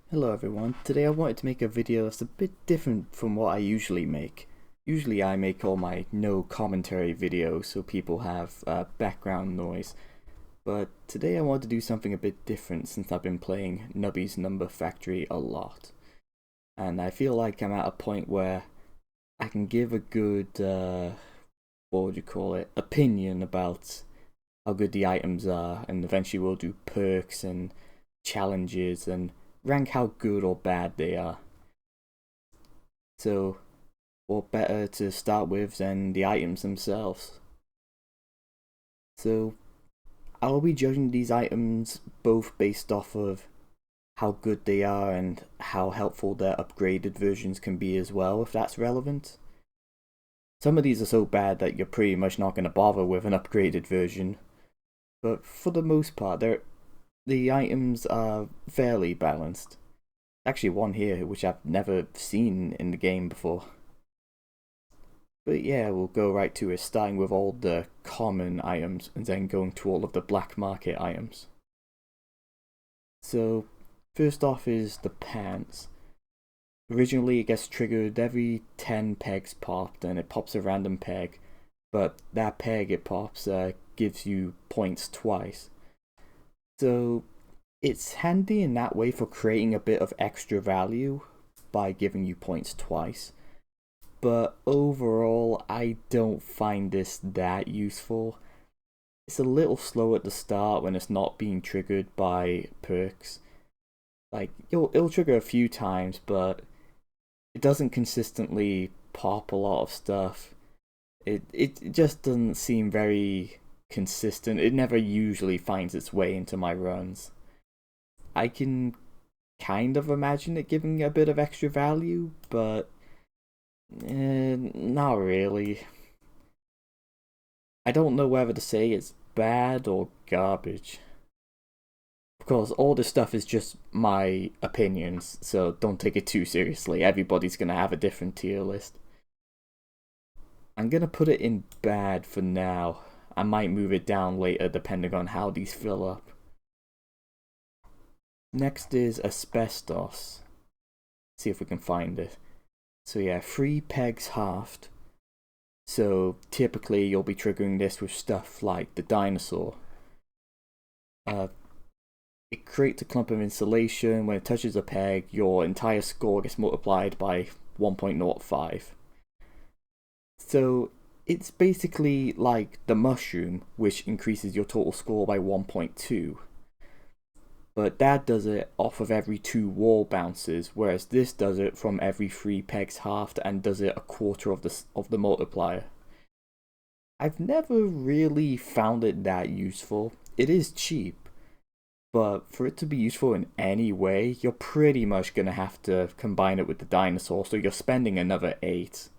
Hello everyone, today I wanted to make a video that's a bit different from what I usually make. Usually I make all my no commentary videos so people have background noise, but today I wanted to do something a bit different since I've been playing Nubby's Number Factory a lot. And I feel like I'm at a point where I can give a good, what would you call it, opinion about how good the items are, and eventually we'll do perks and challenges and rank how good or bad they are. So, what better to start with than the items themselves? So, I'll be judging these items both based off of how good they are and how helpful their upgraded versions can be as well, if that's relevant. Some of these are so bad that you're pretty much not going to bother with an upgraded version, but for the most part, the items are fairly balanced. Actually, one here which I've never seen in the game before. But yeah, we'll go right to it, starting with all the common items and then going to all of the black market items. So, first off is the pants. Originally, it gets triggered every 10 pegs popped, and it pops a random peg, but that peg it pops gives you points twice. So, it's handy in that way for creating a bit of extra value by giving you points twice. But overall, I don't find this that useful. It's a little slow at the start when it's not being triggered by perks. Like, it'll trigger a few times, but it doesn't consistently pop a lot of stuff. It just doesn't seem very consistent. It never usually finds its way into my runs. I can kind of imagine it giving a bit of extra value, but not really. I don't know whether to say it's bad or garbage. Of course, all this stuff is just my opinions, so don't take it too seriously. Everybody's gonna have a different tier list. I'm gonna put it in bad for now. I might move it down later depending on how these fill up. Next is asbestos. See if we can find it. So yeah, 3 pegs halved. So typically you'll be triggering this with stuff like the dinosaur. Uh, it creates a clump of insulation. When it touches a peg, your entire score gets multiplied by 1.05. So it's basically like the mushroom, which increases your total score by 1.2. But that does it off of every 2 wall bounces, whereas this does it from every 3 pegs halved and does it a quarter of the multiplier. I've never really found it that useful. It is cheap, but for it to be useful in any way, you're pretty much gonna have to combine it with the dinosaur, so you're spending another 8.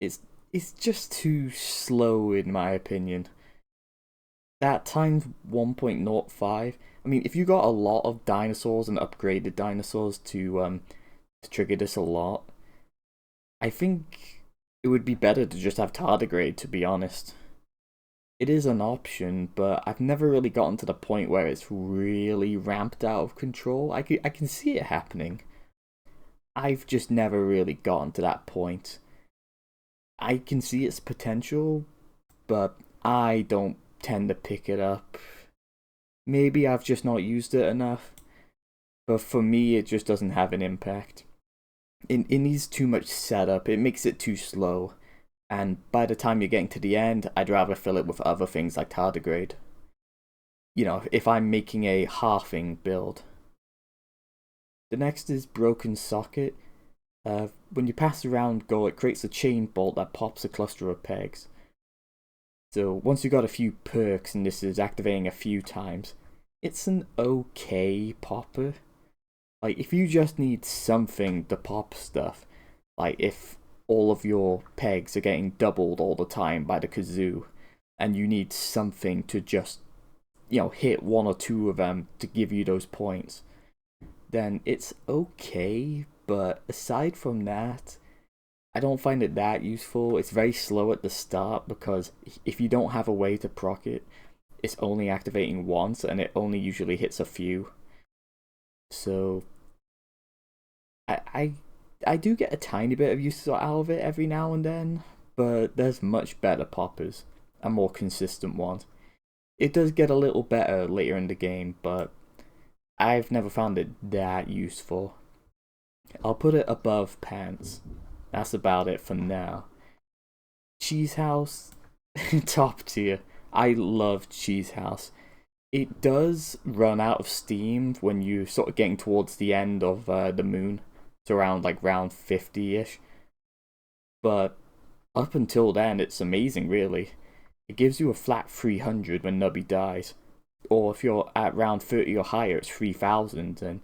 It's it's just too slow in my opinion. That times 1.05. I mean, if you got a lot of dinosaurs and upgraded dinosaurs to trigger this a lot, I think it would be better to just have tardigrade, to be honest. It is an option, but I've never really gotten to the point where it's really ramped out of control. I can see it happening. I've just never really gotten to that point. I can see its potential, but I don't tend to pick it up. Maybe I've just not used it enough, but for me, it just doesn't have an impact. It needs too much setup, it makes it too slow, and by the time you're getting to the end, I'd rather fill it with other things like tardigrade. You know, if I'm making a halving build. The next is broken socket. When you pass around go, it creates a chain bolt that pops a cluster of pegs. So once you've got a few perks and this is activating a few times, it's an okay popper. Like, if you just need something to pop stuff, like if all of your pegs are getting doubled all the time by the kazoo, and you need something to just, hit one or two of them to give you those points, then it's okay. But aside from that, I don't find it that useful. It's very slow at the start because if you don't have a way to proc it, it's only activating once and it only usually hits a few. So I I I do get a tiny bit of use out of it every now and then, but there's much better poppers and more consistent ones. It does get a little better later in the game, but I've never found it that useful. I'll put it above pants. That's about it for now. Cheese House, top tier. I love Cheese House. It does run out of steam when you sort of getting towards the end of the moon. It's around like round 50-ish. But up until then, it's amazing, really. It gives you a flat 300 when Nubby dies. Or if you're at round 30 or higher, it's 3000. And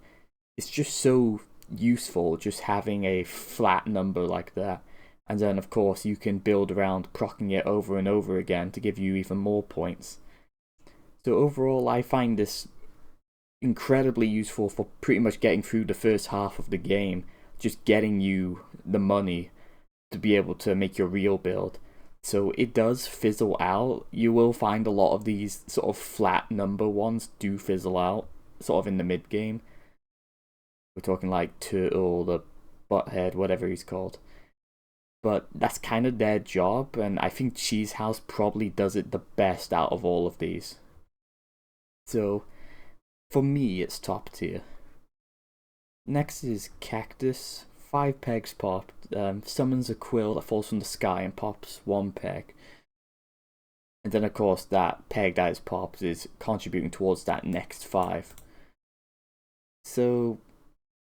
it's just so useful just having a flat number like that. And then, of course, you can build around proccing it over and over again to give you even more points. So overall, I find this incredibly useful for pretty much getting through the first half of the game, just getting you the money to be able to make your real build. So it does fizzle out. You will find a lot of these sort of flat number ones do fizzle out, sort of in the mid game. We're talking like Turtle, the Butthead, whatever he's called. But that's kind of their job, and I think Cheese House probably does it the best out of all of these. So, for me, it's top tier. Next is Cactus. 5 pegs popped. Summons a quill that falls from the sky and pops 1 peg. And then, of course, that peg that is popped is contributing towards that next 5. So,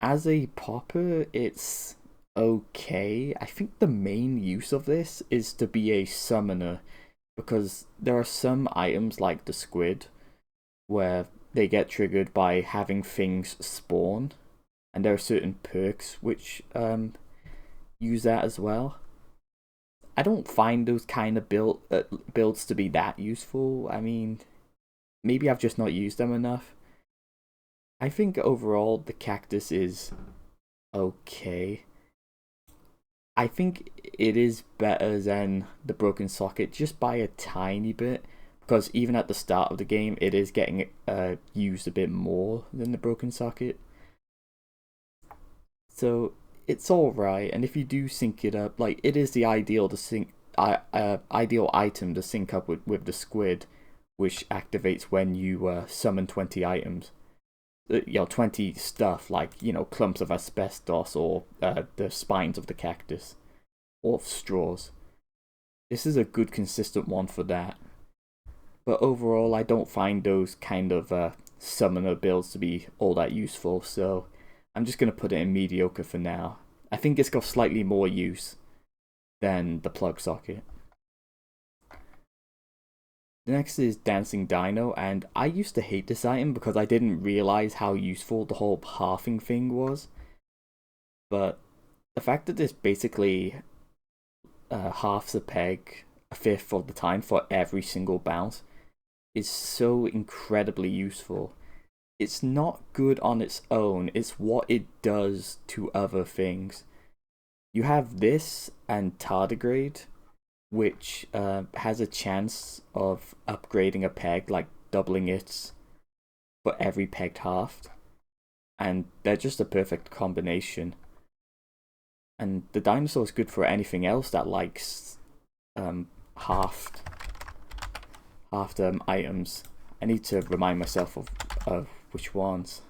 as a popper, it's okay. I think the main use of this is to be a summoner, because there are some items like the squid where they get triggered by having things spawn, and there are certain perks which use that as well. I don't find those kind of builds to be that useful. I mean, maybe I've just not used them enough. I think overall the cactus is okay. I think it is better than the broken socket just by a tiny bit, because even at the start of the game it is getting used a bit more than the broken socket. So it's alright, and if you do sync it up, like it is the ideal to sync ideal item to sync up with the squid, which activates when you summon 20 items. 20 stuff like, clumps of asbestos or the spines of the cactus or straws. This is a good consistent one for that. But overall, I don't find those kind of summoner builds to be all that useful, so I'm just going to put it in mediocre for now. I think it's got slightly more use than the plug socket. The next is Dancing Dino, and I used to hate this item because I didn't realize how useful the whole halving thing was. But the fact that this basically halves a peg a fifth of the time for every single bounce is so incredibly useful. It's not good on its own, it's what it does to other things. You have this and tardigrade, which has a chance of upgrading a peg, like doubling it for every peg halved. And they're just a perfect combination. And the dinosaur is good for anything else that likes halved items. I need to remind myself of which ones.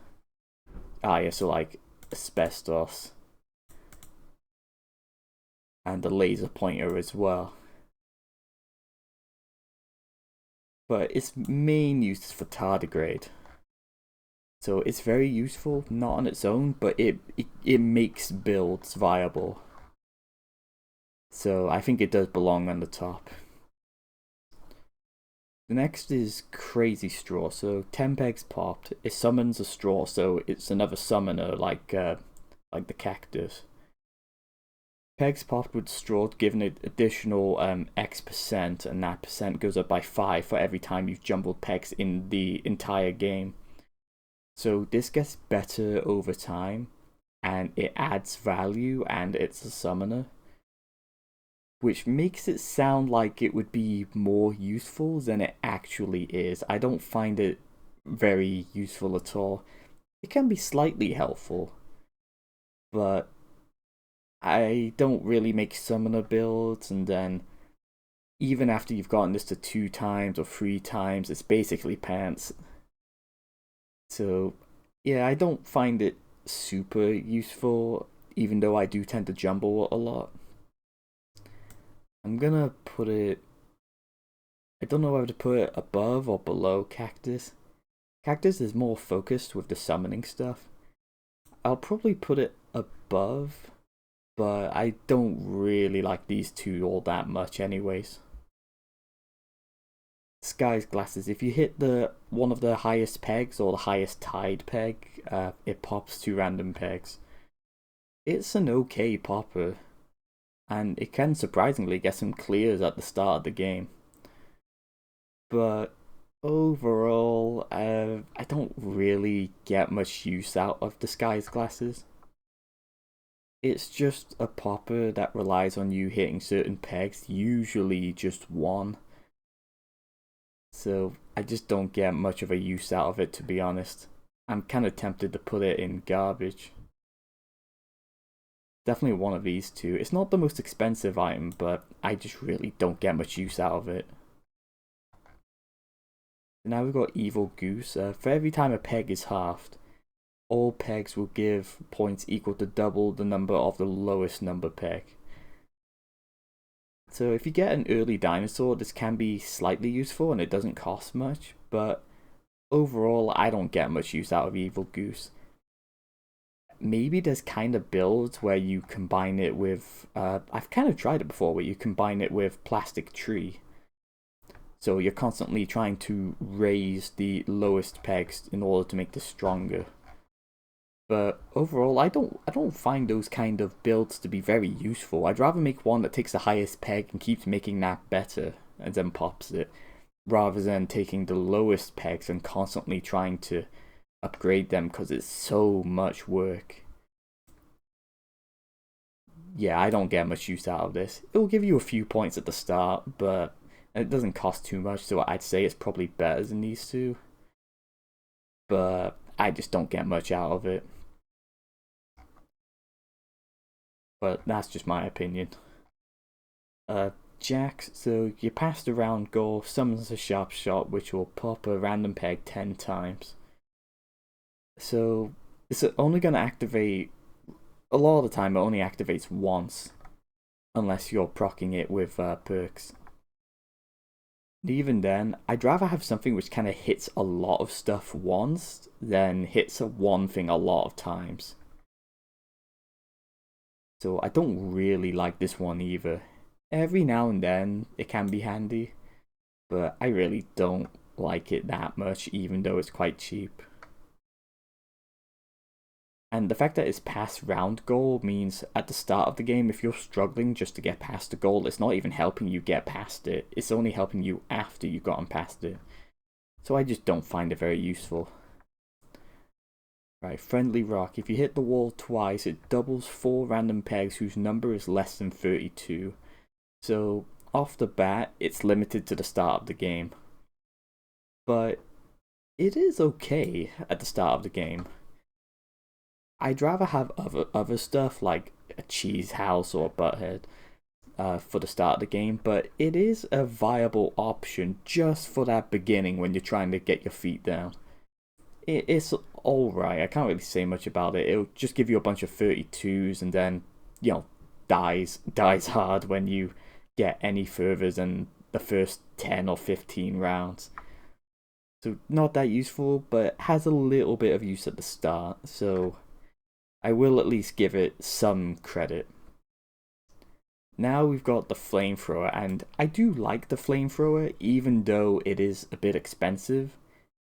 Ah, yeah, so like asbestos. And the laser pointer as well. But its main use is for tardigrade. So it's very useful, not on its own, but it makes builds viable. So I think it does belong on the top. The next is Crazy Straw. So 10 pegs popped. It summons a straw, so it's another summoner like the cactus. Pegs popped with straw given it additional X%, and that percent goes up by 5 for every time you've jumbled pegs in the entire game. So this gets better over time, and it adds value, and it's a summoner, which makes it sound like it would be more useful than it actually is. I don't find it very useful at all. it can be slightly helpful, but I don't really make summoner builds, and then even after you've gotten this to 2 times or 3 times, it's basically pants. So yeah, I don't find it super useful, even though I do tend to jumble a lot. I'm gonna put it. I don't know whether to put it above or below Cactus. Cactus is more focused with the summoning stuff. I'll probably put it above, but I don't really like these two all that much anyways. Sky's glasses, if you hit the one of the highest pegs or the highest tied peg, it pops 2 random pegs. It's an okay popper, and it can surprisingly get some clears at the start of the game. But overall, I don't really get much use out of disguise glasses. It's just a popper that relies on you hitting certain pegs, usually just one. So I just don't get much of a use out of it, to be honest. I'm kind of tempted to put it in garbage. Definitely one of these two. It's not the most expensive item, but I just really don't get much use out of it. Now we've got Evil Goose. For every time a peg is halved, all pegs will give points equal to double the number of the lowest number peg. So if you get an early dinosaur, this can be slightly useful and it doesn't cost much, but overall I don't get much use out of Evil Goose. Maybe there's kind of builds where you combine it with, I've kind of tried it before, where you combine it with Plastic Tree. So you're constantly trying to raise the lowest pegs in order to make this stronger. But overall, I don't find those kind of builds to be very useful. I'd rather make one that takes the highest peg and keeps making that better and then pops it, rather than taking the lowest pegs and constantly trying to upgrade them because it's so much work. Yeah, I don't get much use out of this. It will give you a few points at the start, but it doesn't cost too much, so I'd say it's probably better than these two. But I just don't get much out of it. But that's just my opinion. Jax, so you passed around goal, summons a sharp shot, which will pop a random peg 10 times. So it's only going to activate, a lot of the time it only activates once, unless you're proccing it with perks. And even then, I'd rather have something which kind of hits a lot of stuff once than hits one thing a lot of times. So I don't really like this one either. Every now and then it can be handy, but I really don't like it that much, even though it's quite cheap. And the fact that it's past round goal means at the start of the game, if you're struggling just to get past the goal, it's not even helping you get past it. It's only helping you after you've gotten past it. So I just don't find it very useful. Right, Friendly Rock. If you hit the wall twice, it doubles 4 random pegs whose number is less than 32. So off the bat, it's limited to the start of the game. But it is okay at the start of the game. I'd rather have other stuff like a cheese house or a butthead for the start of the game, but it is a viable option just for that beginning when you're trying to get your feet down. It's alright, I can't really say much about it. It'll just give you a bunch of 32s and then, dies hard when you get any further than the first 10 or 15 rounds. So not that useful, but has a little bit of use at the start, so I will at least give it some credit. Now we've got the flamethrower, and I do like the flamethrower, even though it is a bit expensive.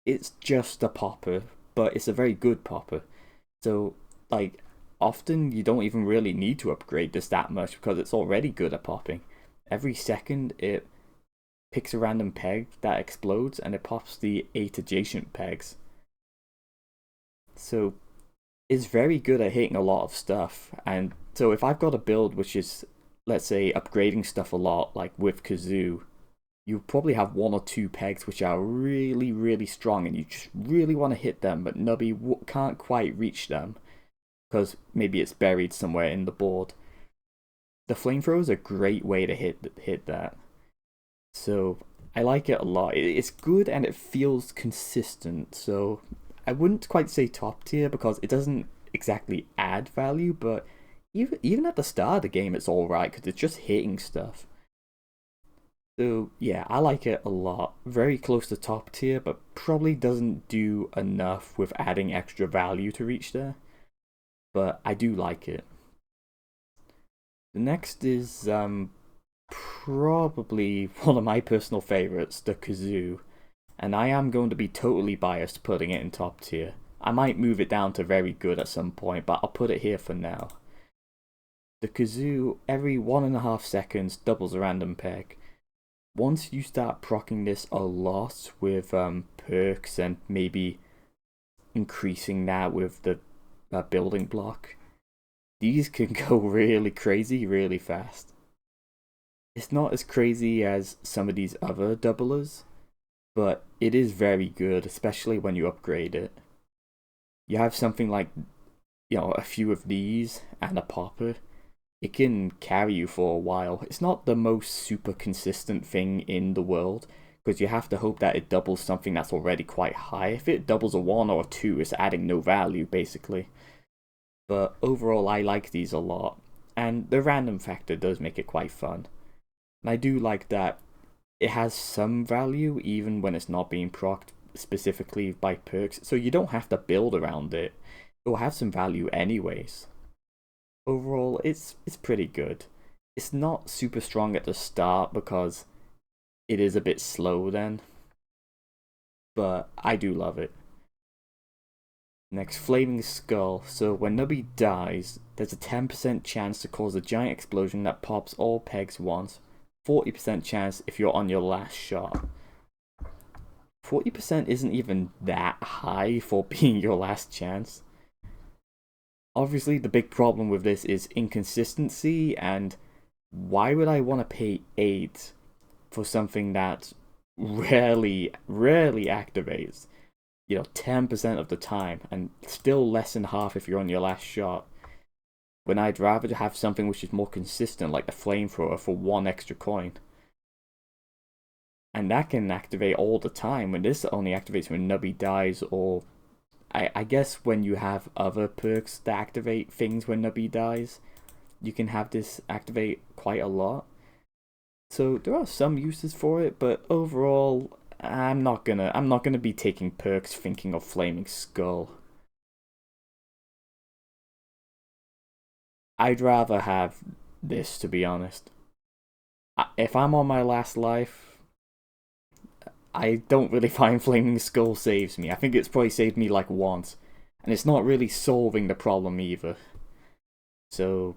It's just a popper, but it's a very good popper. So, often you don't even really need to upgrade this that much because it's already good at popping. Every second it picks a random peg that explodes and it pops the 8 adjacent pegs. So it's very good at hitting a lot of stuff. And so if I've got a build which is, let's say, upgrading stuff a lot, like with Kazoo, you probably have one or two pegs which are really, really strong and you just really want to hit them, but Nubby can't quite reach them because maybe it's buried somewhere in the board. The flamethrower is a great way to hit that. So I like it a lot. It's good and it feels consistent. So I wouldn't quite say top tier because it doesn't exactly add value, but even at the start of the game, it's all right because it's just hitting stuff. So yeah, I like it a lot. Very close to top tier, but probably doesn't do enough with adding extra value to reach there. But I do like it. The next is probably one of my personal favorites, the kazoo, and I am going to be totally biased putting it in top tier. I might move it down to very good at some point, but I'll put it here for now. The kazoo, every 1.5 seconds, doubles a random peg. Once you start proccing this a lot with perks and maybe increasing that with the building block, these can go really crazy really fast. It's not as crazy as some of these other doublers, but it is very good, especially when you upgrade it. You have something like, a few of these and a popper. It can carry you for a while. It's not the most super consistent thing in the world, because you have to hope that it doubles something that's already quite high. If it doubles a 1 or a 2, it's adding no value, basically. But overall, I like these a lot, and the random factor does make it quite fun. And I do like that it has some value even when it's not being procced specifically by perks, so you don't have to build around it. It will have some value anyways. Overall, it's pretty good. It's not super strong at the start because it is a bit slow then, but I do love it. Next, Flaming Skull. So when Nubby dies, there's a 10% chance to cause a giant explosion that pops all pegs once. 40% chance if you're on your last shot. 40% isn't even that high for being your last chance. Obviously, the big problem with this is inconsistency, and why would I want to pay 8 for something that rarely activates? 10% of the time, and still less than half if you're on your last shot. When I'd rather have something which is more consistent, like the flamethrower, for 1 extra coin. And that can activate all the time, when this only activates when Nubby dies, or I guess when you have other perks that activate things when Nubby dies, you can have this activate quite a lot. So there are some uses for it, but overall, I'm not gonna be taking perks thinking of Flaming Skull. I'd rather have this, to be honest. If I'm on my last life, I don't really find Flaming Skull saves me. I think it's probably saved me like once, and it's not really solving the problem either. So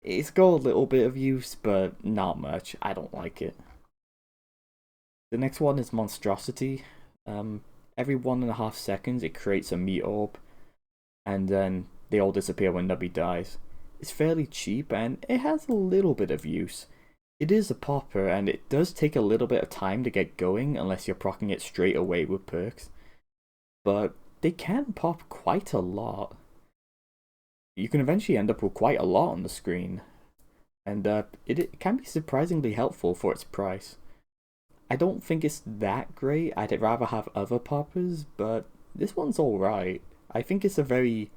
it's got a little bit of use, but not much. I don't like it. The next one is Monstrosity. Every 1.5 seconds it creates a meat orb, and then they all disappear when Nubby dies. It's fairly cheap and it has a little bit of use. It is a popper and it does take a little bit of time to get going unless you're proccing it straight away with perks. But they can pop quite a lot. You can eventually end up with quite a lot on the screen. And it can be surprisingly helpful for its price. I don't think it's that great. I'd rather have other poppers, but this one's alright. I think it's very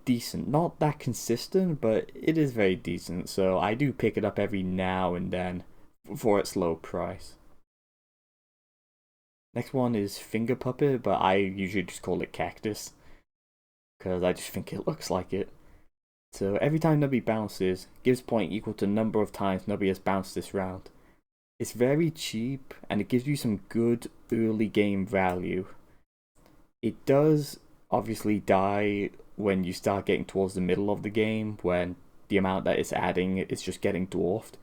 decent. Not that consistent, but it is very decent. So I do pick it up every now and then for its low price. Next one is Finger Puppet, but I usually just call it Cactus because I just think it looks like it. So every time Nubby bounces, gives point equal to number of times Nubby has bounced this round. It's very cheap and it gives you some good early game value. It does obviously die when you start getting towards the middle of the game, when the amount that it's adding is just getting dwarfed.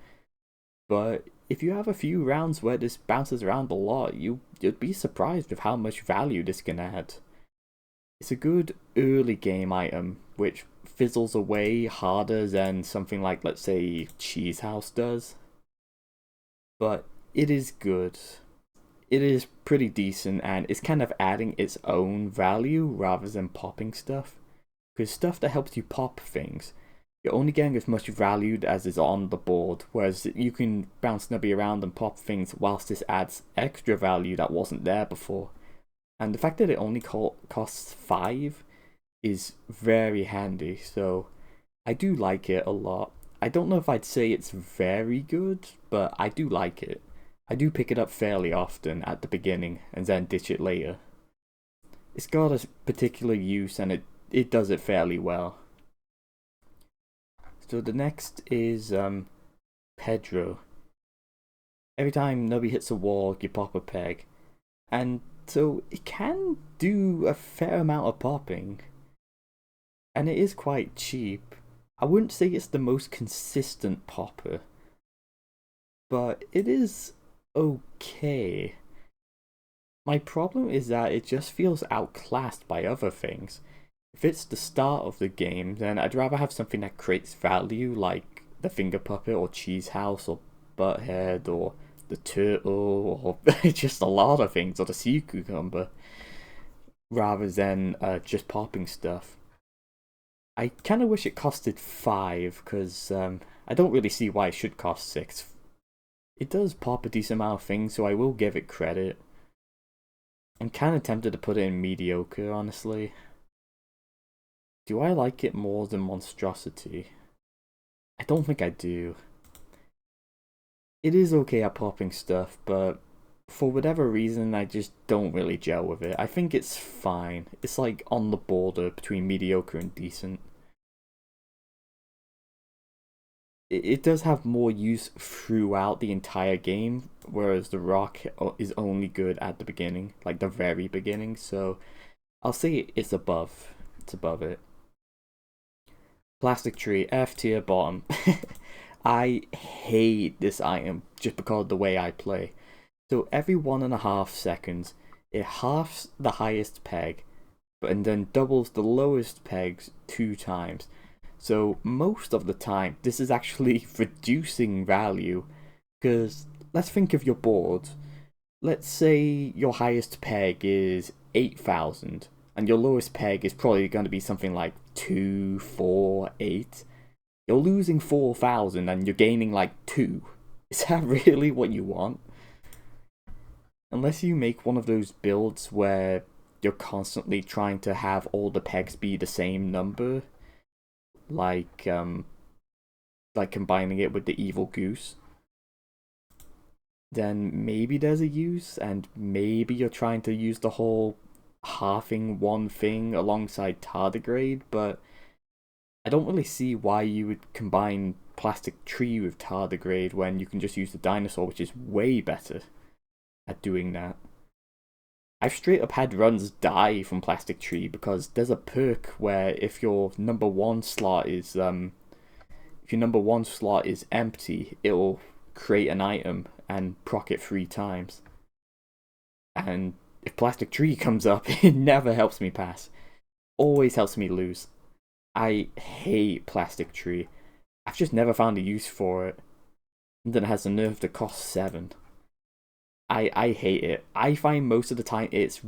But if you have a few rounds where this bounces around a lot, you'd be surprised with how much value this can add. It's a good early game item, which fizzles away harder than something like, let's say, Cheese House does. but it is good. It is pretty decent, and it's kind of adding its own value rather than popping stuff. Because stuff that helps you pop things, you're only getting as much value as is on the board, whereas you can bounce Nubby around and pop things whilst this adds extra value that wasn't there before. And the fact that it only costs 5 is very handy, so I do like it a lot. I don't know if I'd say it's very good, but I do like it. I do pick it up fairly often at the beginning and then ditch it later. It's got a particular use and it does it fairly well. So the next is Pedro. Every time Nubby hits a wall, you pop a peg. And so it can do a fair amount of popping. And it is quite cheap. I wouldn't say it's the most consistent popper, but it is okay. My problem is that it just feels outclassed by other things. If it's the start of the game, then I'd rather have something that creates value, like the Finger Puppet or Cheese House or Butthead or the Turtle or just a lot of things, or the Sea Cucumber, rather than just popping stuff. I kind of wish it costed 5, because I don't really see why it should cost 6. It does pop a decent amount of things, so I will give it credit. I'm kind of tempted to put it in mediocre, honestly. Do I like it more than Monstrosity? I don't think I do. It is okay at popping stuff, but for whatever reason, I just don't really gel with it. I think it's fine. It's like on the border between mediocre and decent. It does have more use throughout the entire game, whereas the rock is only good at the beginning, like the very beginning. So I'll say it's above. It's above it. Plastic Tree, F tier bottom. I hate this item just because of the way I play. So every 1.5 seconds, it halves the highest peg, and then doubles the lowest pegs 2 times. So most of the time, this is actually reducing value, because let's think of your board. Let's say your highest peg is 8,000, and your lowest peg is probably going to be something like 2, 4, 8. You're losing 4,000 and you're gaining like 2. Is that really what you want? Unless you make one of those builds where you're constantly trying to have all the pegs be the same number, like combining it with the evil goose, then maybe there's a use, and maybe you're trying to use the whole halving one thing alongside tardigrade, but I don't really see why you would combine Plastic Tree with tardigrade when you can just use the dinosaur, which is way better at doing that. I've straight up had runs die from Plastic Tree because there's a perk where if your number 1 slot is empty, it'll create an item and proc it 3 times. And if Plastic Tree comes up, it never helps me pass. Always helps me lose. I hate Plastic Tree. I've just never found a use for it. And then it has the nerve to cost 7. I hate it. I find most of the time it's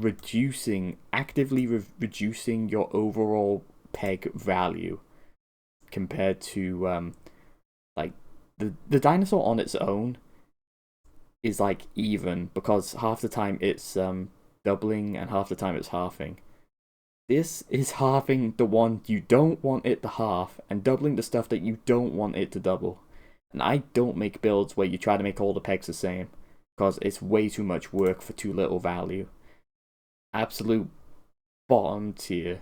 actively reducing your overall peg value compared to like the dinosaur on its own is like even, because half the time it's doubling and half the time it's halving. This is halving the one you don't want it to half and doubling the stuff that you don't want it to double. And I don't make builds where you try to make all the pegs the same, because it's way too much work for too little value. Absolute bottom tier.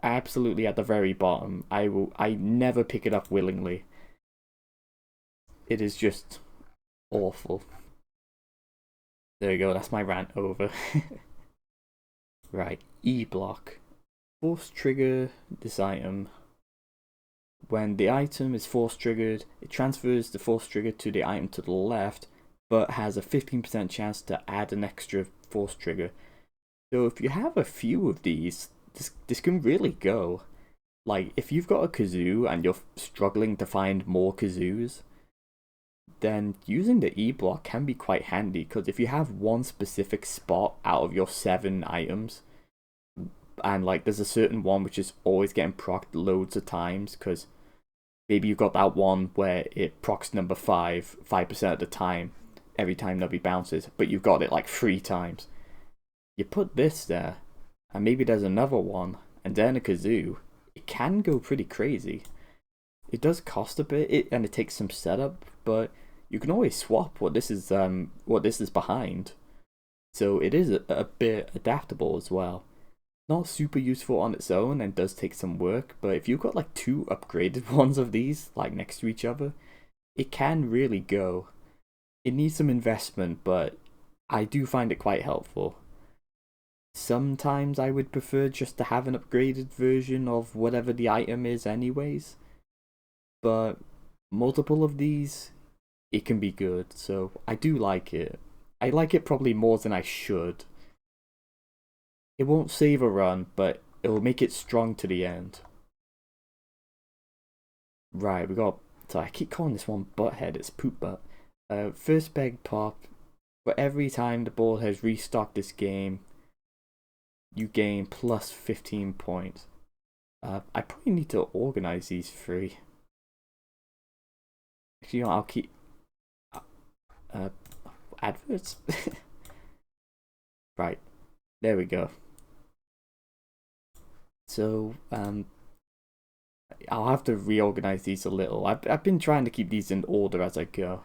Absolutely at the very bottom. I never pick it up willingly. It is just awful. There you go, that's my rant over. Right, E block. Force trigger this item. When the item is force triggered, it transfers the force trigger to the item to the left, but has a 15% chance to add an extra force trigger. So if you have a few of these, this can really go. Like, if you've got a kazoo and you're struggling to find more kazoos, then using the E block can be quite handy, because if you have one specific spot out of your 7 items, and like there's a certain one which is always getting procced loads of times, because maybe you've got that one where it procs number 5% of the time, every time Nubby bounces, but you've got it like 3 times. You put this there, and maybe there's another one, and then a kazoo. It can go pretty crazy. It does cost a bit, and it takes some setup, but you can always swap what this is behind. So it is a bit adaptable as well. Not super useful on its own and does take some work, but if you've got like 2 upgraded ones of these like next to each other, it can really go. It needs some investment, but I do find it quite helpful. Sometimes I would prefer just to have an upgraded version of whatever the item is anyways, but multiple of these, it can be good, so I do like it. I like it probably more than I should. It won't save a run, but it'll make it strong to the end. Right, we got... So I keep calling this one Butthead, it's Poop Butt. First peg pop. For every time the board has restocked this game, you gain plus 15 points. I probably need to organize these 3. Actually, you know, I'll keep... adverts? Right, there we go. So, I'll have to reorganize these a little. I've been trying to keep these in order as I go.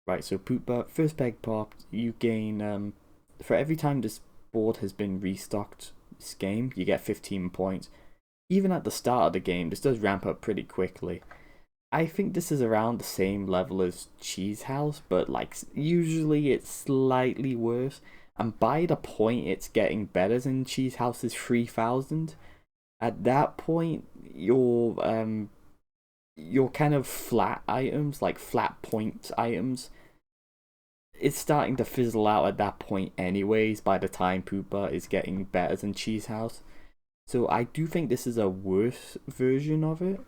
Right, so Poop Butt, first peg popped, you gain, for every time this board has been restocked this game, you get 15 points. Even at the start of the game, this does ramp up pretty quickly. I think this is around the same level as Cheese House, but like usually it's slightly worse. And by the point it's getting better than Cheese House's 3000, at that point your kind of flat items, like flat point items, it's starting to fizzle out at that point anyways by the time Poopa is getting better than Cheese House. So I do think this is a worse version of it,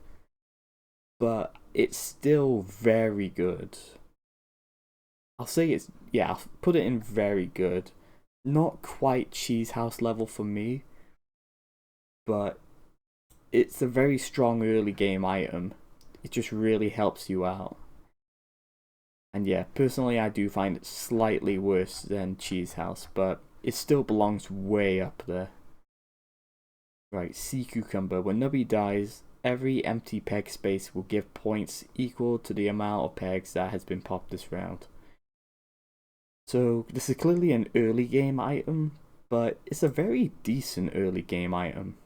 but it's still very good. I'll say it's, yeah, I'll put it in very good. Not quite Cheese House level for me, but it's a very strong early game item. It just really helps you out. And yeah, personally I do find it slightly worse than Cheese House, but it still belongs way up there. Right, Sea Cucumber. When Nubby dies, every empty peg space will give points equal to the amount of pegs that has been popped this round. So this is clearly an early game item, but it's a very decent early game item.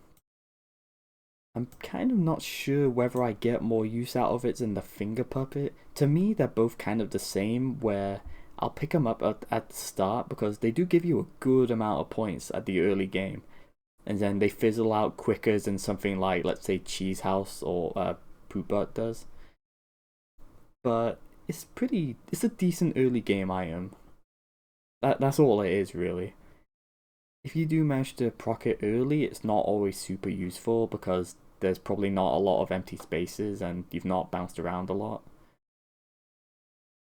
I'm kind of not sure whether I get more use out of it than the finger puppet. To me, they're both kind of the same, where I'll pick them up at the start because they do give you a good amount of points at the early game. And then they fizzle out quicker than something like, let's say, Cheese House or Poop Butt does. But it's a decent early game item. That's all it is, really. If you do manage to proc it early, it's not always super useful because there's probably not a lot of empty spaces and you've not bounced around a lot.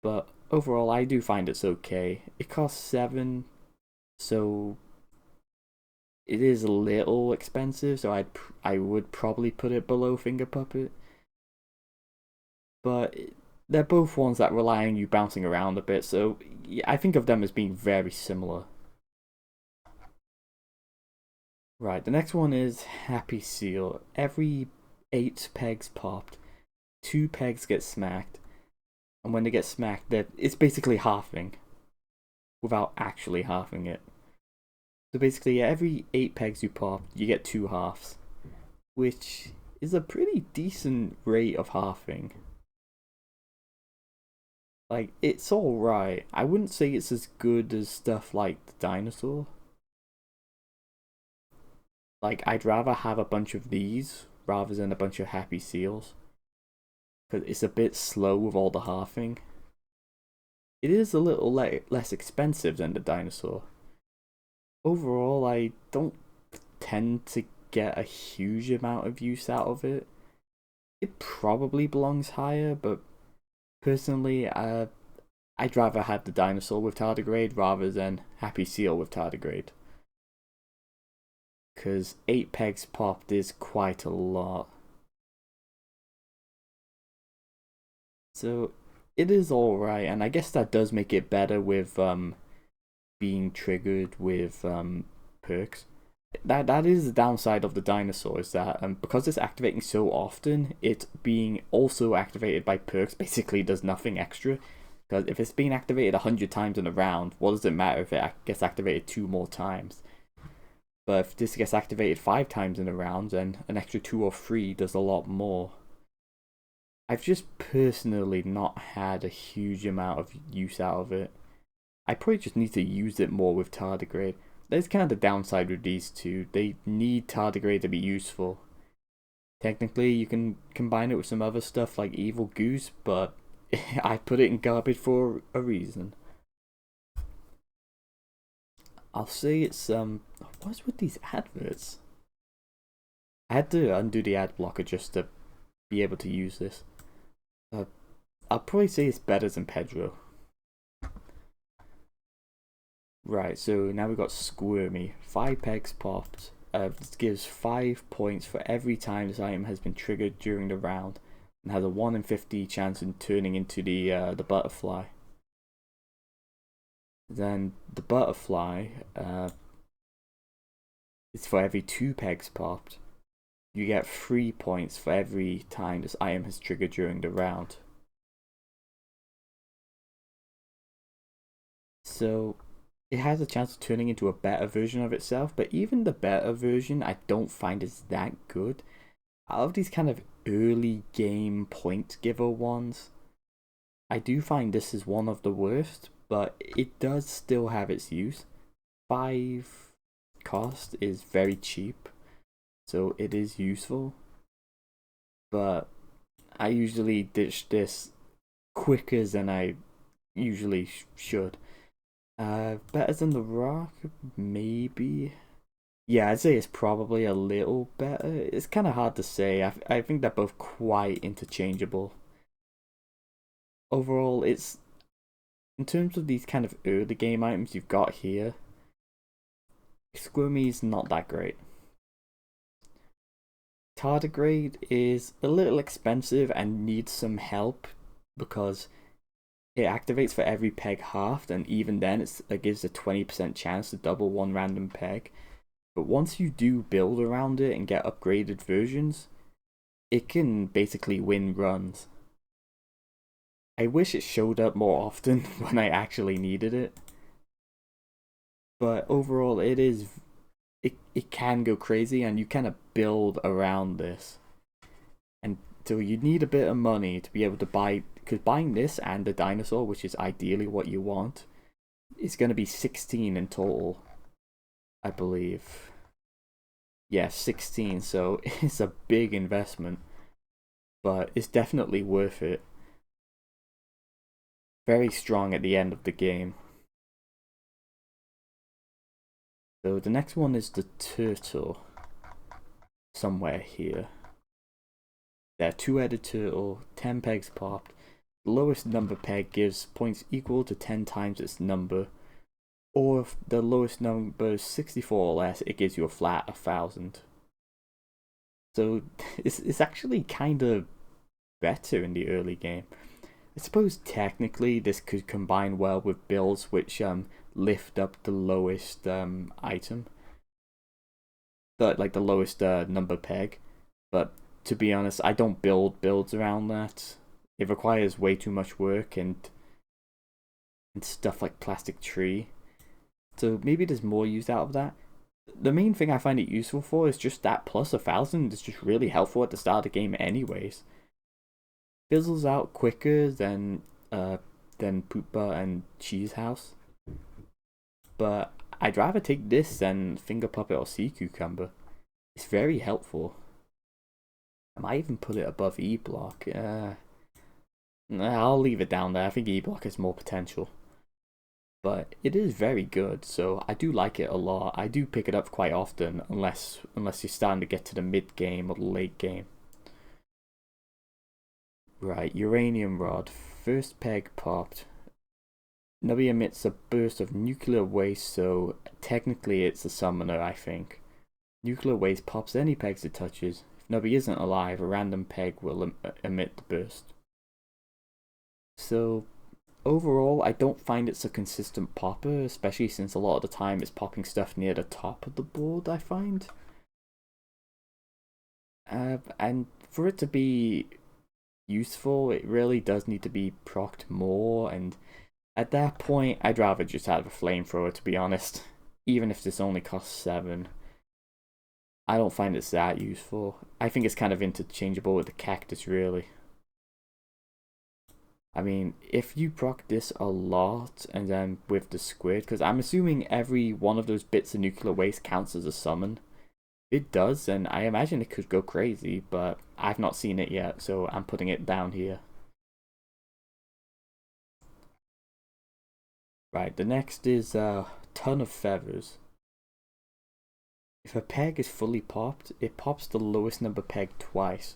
But overall, I do find it's okay. It costs 7, so it is a little expensive, so I would probably put it below Finger Puppet. But they're both ones that rely on you bouncing around a bit, so yeah, I think of them as being very similar. Right, the next one is Happy Seal. Every 8 pegs popped, 2 pegs get smacked, and when they get smacked, it's basically halving without actually halving it. So basically, every 8 pegs you pop, you get 2 halves, which is a pretty decent rate of halving. Like, it's alright. I wouldn't say it's as good as stuff like the dinosaur. Like, I'd rather have a bunch of these rather than a bunch of Happy Seals, because it's a bit slow with all the halving. It is a little less expensive than the dinosaur. Overall, I don't tend to get a huge amount of use out of it. It probably belongs higher, but Personally, I'd rather have the dinosaur with tardigrade rather than Happy Seal with tardigrade. Because 8 pegs popped is quite a lot. So it is alright, and I guess that does make it better with being triggered with perks. That is the downside of the dinosaur, is that because it's activating so often, it being also activated by perks basically does nothing extra. Because if it's being activated 100 times in a round, what does it matter if it gets activated 2 more times? But if this gets activated 5 times in a round, then an extra 2 or 3 does a lot more. I've just personally not had a huge amount of use out of it. I probably just need to use it more with tardigrade. That's kind of the downside with these two. They need tardigrade to be useful. Technically, you can combine it with some other stuff like Evil Goose, but I put it in garbage for a reason. I'll say it's what's with these adverts? I had to undo the ad blocker just to be able to use this. I'll probably say it's better than Pedro. Right, so now we've got Squirmy. 5 pegs popped. This gives 5 points for every time this item has been triggered during the round, and has a 1 in 50 chance in turning into the butterfly. Then the butterfly is for every 2 pegs popped. You get 3 points for every time this item has triggered during the round. So it has a chance of turning into a better version of itself, but even the better version I don't find is that good. Out of these kind of early game point giver ones, I do find this is one of the worst, but it does still have its use. 5 cost is very cheap, so it is useful, but I usually ditch this quicker than I usually should. Better than the Rock, maybe. Yeah, I'd say it's probably a little better. It's kind of hard to say. I think they're both quite interchangeable. Overall, it's in terms of these kind of early game items you've got here, Squirmy's not that great. Tardigrade is a little expensive and needs some help because it activates for every peg halved, and even then it gives a 20% chance to double one random peg. But once you do build around it and get upgraded versions, it can basically win runs. I wish it showed up more often when I actually needed it. But overall, it can go crazy, and you kind of build around this. And so you need a bit of money to be able to buy, because buying this and the dinosaur, which is ideally what you want, is going to be 16 in total, I believe. Yeah, 16, so it's a big investment, but it's definitely worth it. Very strong at the end of the game. So the next one is the turtle. Somewhere here. There, 2-headed turtle, 10 pegs popped. The lowest number peg gives points equal to 10 times its number. Or if the lowest number is 64 or less, it gives you a flat 1,000. So it's actually kind of better in the early game. I suppose technically this could combine well with builds which lift up the lowest item, like the lowest number peg. But to be honest, I don't build builds around that. It requires way too much work and stuff like plastic tree. So maybe there's more used out of that. The main thing I find it useful for is just that plus 1,000 is just really helpful at the start of the game anyways. Fizzles out quicker than Poopa and Cheese House. But I'd rather take this than Finger Puppet or Sea Cucumber. It's very helpful. I might even put it above E-Block. I'll leave it down there. I think E-Block has more potential. But it is very good, so I do like it a lot. I do pick it up quite often, unless you're starting to get to the mid game or the late game. Right, uranium rod. First peg popped. Nubby emits a burst of nuclear waste, so technically it's a summoner, I think. Nuclear waste pops any pegs it touches. If Nubby isn't alive, a random peg will emit the burst. So, overall, I don't find it's a consistent popper, especially since a lot of the time it's popping stuff near the top of the board, I find. And for it to be useful, it really does need to be procced more, and at that point, I'd rather just have a flamethrower, to be honest. Even if this only costs 7. I don't find it's that useful. I think it's kind of interchangeable with the cactus, really. I mean, if you proc this a lot, and then with the squid, because I'm assuming every one of those bits of nuclear waste counts as a summon. It does, and I imagine it could go crazy, but I've not seen it yet, so I'm putting it down here. Right, the next is a ton of feathers. If a peg is fully popped, it pops the lowest number peg twice.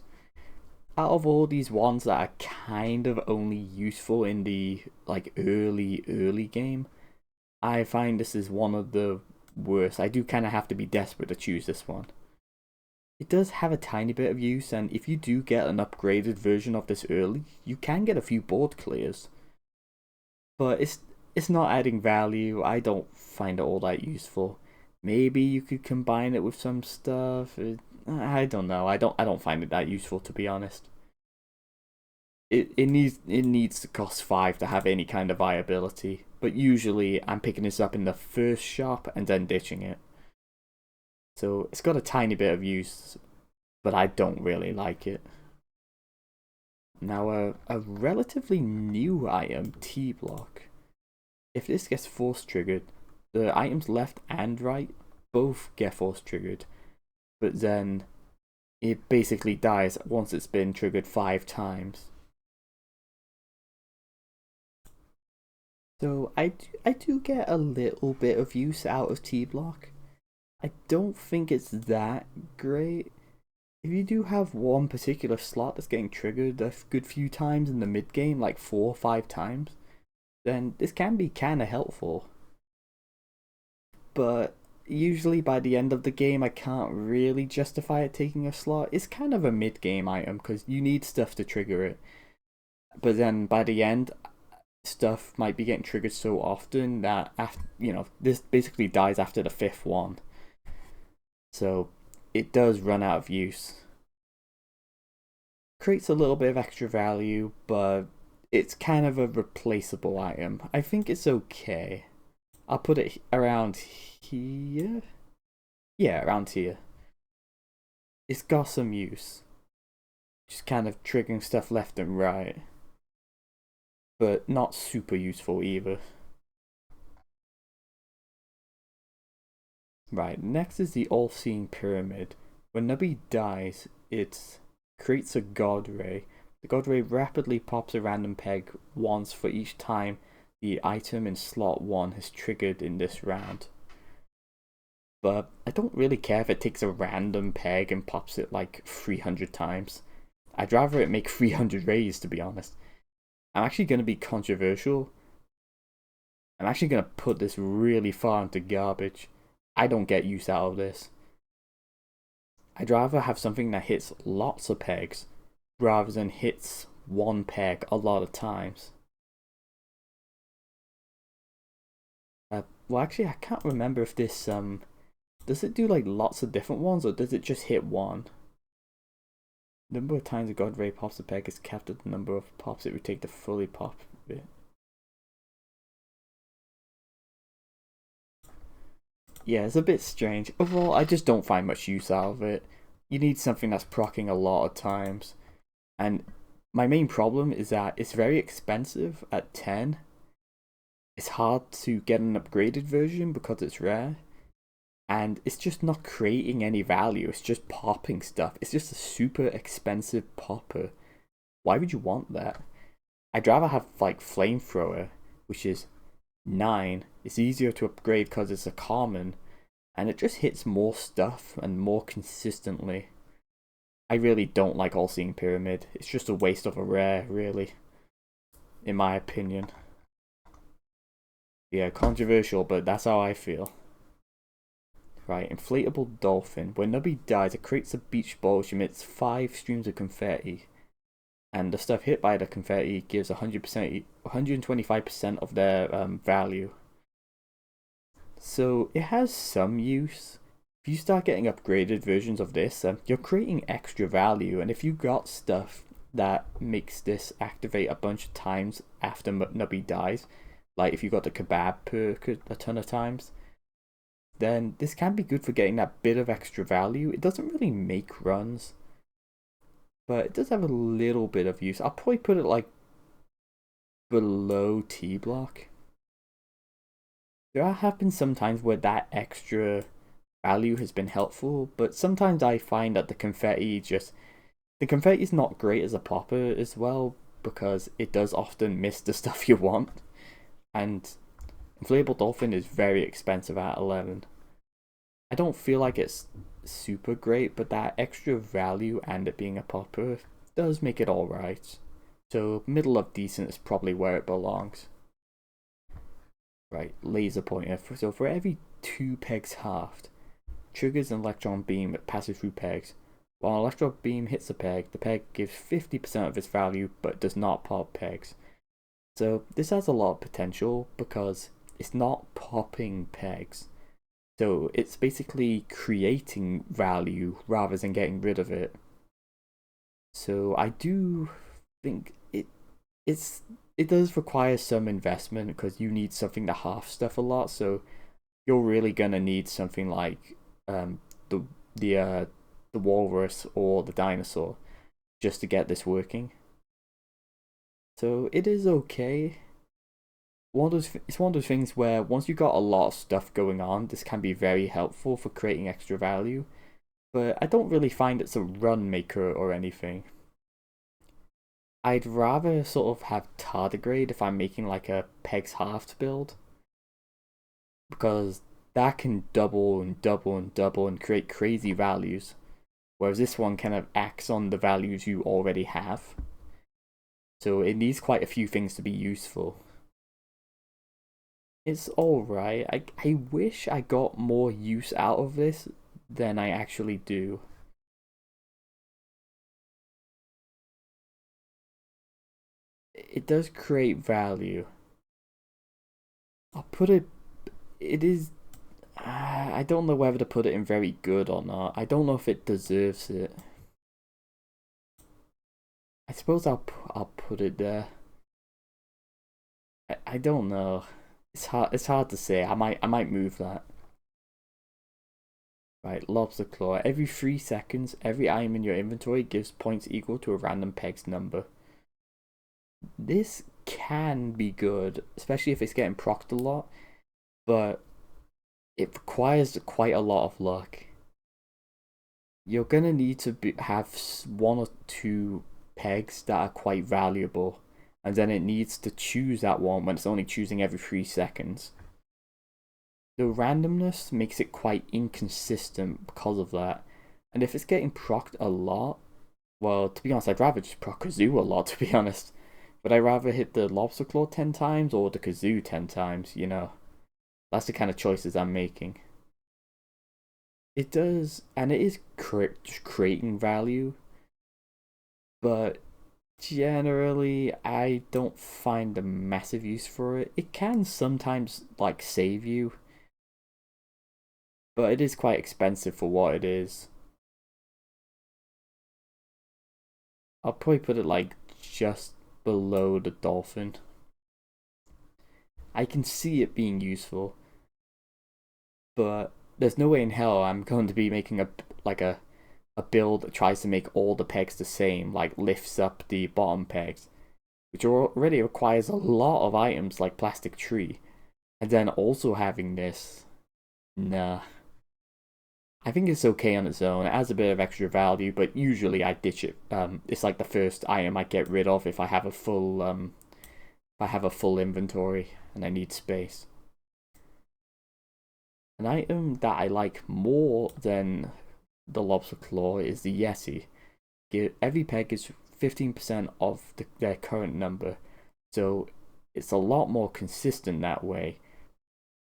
Out of all these ones that are kind of only useful in the like early game, I find this is one of the worst. I do kind of have to be desperate to choose this one. It does have a tiny bit of use, and if you do get an upgraded version of this early, you can get a few board clears. But it's not adding value. I don't find it all that useful. Maybe you could combine it with some stuff. I don't know. I don't find it that useful, to be honest. It needs to cost 5 to have any kind of viability. But usually I'm picking this up in the first shop and then ditching it. So it's got a tiny bit of use, but I don't really like it. Now a relatively new item, T-Block. If this gets force triggered, the items left and right both get force triggered, but then it basically dies once it's been triggered 5 times. So I do get a little bit of use out of T-Block. I don't think it's that great. If you do have one particular slot that's getting triggered a good few times in the mid game, like 4 or 5 times, then this can be kind of helpful. But usually by the end of the game, I can't really justify it taking a slot. It's kind of a mid game item because you need stuff to trigger it. But then by the end, stuff might be getting triggered so often that after this basically dies after the 5th one. So it does run out of use. Creates a little bit of extra value, but it's kind of a replaceable item. I think it's okay. I'll put it around here. Yeah, around here. It's got some use. Just kind of triggering stuff left and right. But not super useful either. Right, next is the all-seeing pyramid. When Nubby dies, it creates a god ray. The god ray rapidly pops a random peg once for each time the item in slot 1 is triggered in this round. But I don't really care if it takes a random peg and pops it like 300 times. I'd rather it make 300 rays, to be honest. I'm actually going to be controversial. I'm actually going to put this really far into garbage. I don't get use out of this. I'd rather have something that hits lots of pegs rather than hits one peg a lot of times. Well, actually, I can't remember if this does it do like lots of different ones or does it just hit one? Number of times a god ray pops a peg is capped at the number of pops it would take to fully pop it. Yeah, it's a bit strange. Overall, I just don't find much use out of it. You need something that's proccing a lot of times. And my main problem is that it's very expensive at 10. It's hard to get an upgraded version because it's rare. And it's just not creating any value. It's just popping stuff. It's just a super expensive popper. Why would you want that? I'd rather have like flamethrower, which is 9. It's easier to upgrade because it's a common, and it just hits more stuff and more consistently. I really don't like All-Seeing Pyramid. It's just a waste of a rare, really, in my opinion. Yeah, controversial, but that's how I feel. Right, inflatable dolphin. When Nubby dies, it creates a beach ball which emits 5 streams of confetti. And the stuff hit by the confetti gives 100%, 125% of their value. So it has some use. If you start getting upgraded versions of this, you're creating extra value. And if you got stuff that makes this activate a bunch of times after Nubby dies, like if you got the kebab perk a ton of times, then this can be good for getting that bit of extra value. It doesn't really make runs, but it does have a little bit of use. I'll probably put it like below T block. There have been some times where that extra value has been helpful, but sometimes I find that the confetti is not great as a popper as well, because it does often miss the stuff you want, and inflatable dolphin is very expensive at 11. I don't feel like it's super great, but that extra value and it being a popper does make it alright. So middle of decent is probably where it belongs. Right, laser pointer. So for every 2 pegs halved, triggers an electron beam that passes through pegs. While an electron beam hits a peg, the peg gives 50% of its value but does not pop pegs. So this has a lot of potential because it's not popping pegs. So it's basically creating value rather than getting rid of it. So I do think it does require some investment because you need something to half stuff a lot. So you're really gonna need something like the the walrus or the dinosaur just to get this working. So it is okay. It's one of those things where once you've got a lot of stuff going on, this can be very helpful for creating extra value. But I don't really find it's a run maker or anything. I'd rather sort of have tardigrade if I'm making like a pegs halved build, because that can double and double and double and create crazy values, whereas this one kind of acts on the values you already have. So it needs quite a few things to be useful. It's alright. I wish I got more use out of this than I actually do. It does create value. I'll put it. It is. I don't know whether to put it in very good or not. I don't know if it deserves it. I suppose I'll put it there. I don't know. It's hard to say. I might move that. Right, lobster claw. Every 3 seconds, every item in your inventory gives points equal to a random peg's number. This can be good, especially if it's getting procced a lot, but it requires quite a lot of luck. You're gonna need to have 1 or 2 pegs that are quite valuable, and then it needs to choose that one when it's only choosing every 3 seconds. The randomness makes it quite inconsistent because of that, and if it's getting procced a lot, well, to be honest, I'd rather just proc Kazoo a lot, to be honest. Would I rather hit the lobster claw 10 times or the Kazoo 10 times, you know? That's the kind of choices I'm making. It does, and it is just creating value, but generally I don't find a massive use for it. It can sometimes like save you, but it is quite expensive for what it is. I'll probably put it like just below the dolphin. I can see it being useful, but there's no way in hell I'm going to be making a build that tries to make all the pegs the same, like lifts up the bottom pegs, which already requires a lot of items like plastic tree, and then also having this. Nah. I think it's okay on its own. It adds a bit of extra value, but usually I ditch it. It's like the first item I get rid of if I have a full inventory and I need space. An item that I like more than the lobster claw is the Yeti. every peg gives 15% of their current number. So it's a lot more consistent that way.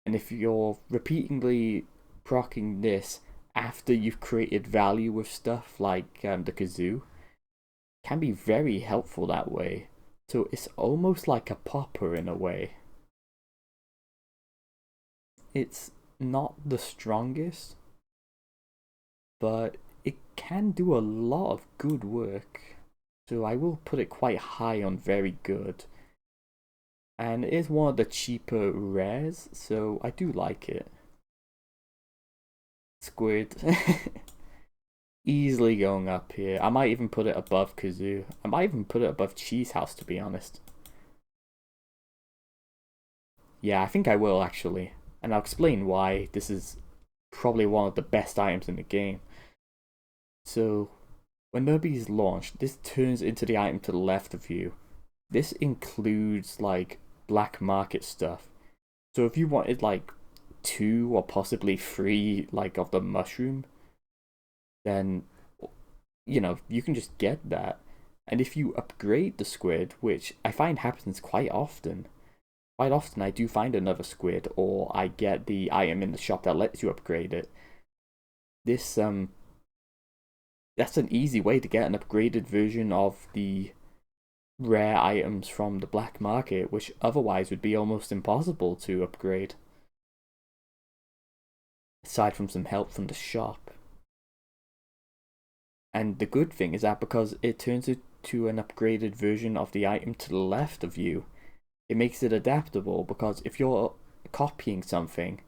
And if you're repeatedly proccing this after you've created value with stuff like the kazoo, can be very helpful that way. So it's almost like a popper in a way. It's not the strongest, but it can do a lot of good work. So I will put it quite high on very good. And it is one of the cheaper rares, so I do like it. Squid. Easily going up here. I might even put it above Kazoo. I might even put it above Cheese House, to be honest. Yeah, I think I will actually. And I'll explain why this is probably one of the best items in the game. So, when Nubby is launched, this turns into the item to the left of you. This includes like black market stuff. So if you wanted like 2 or possibly 3 like of the mushroom, then you can just get that. And if you upgrade the squid, which I find happens quite often I do find another squid, or I get the item in the shop that lets you upgrade it. This that's an easy way to get an upgraded version of the rare items from the black market, which otherwise would be almost impossible to upgrade, aside from some help from the shop. And the good thing is that because it turns it to an upgraded version of the item to the left of you, it makes it adaptable, because if you're copying something,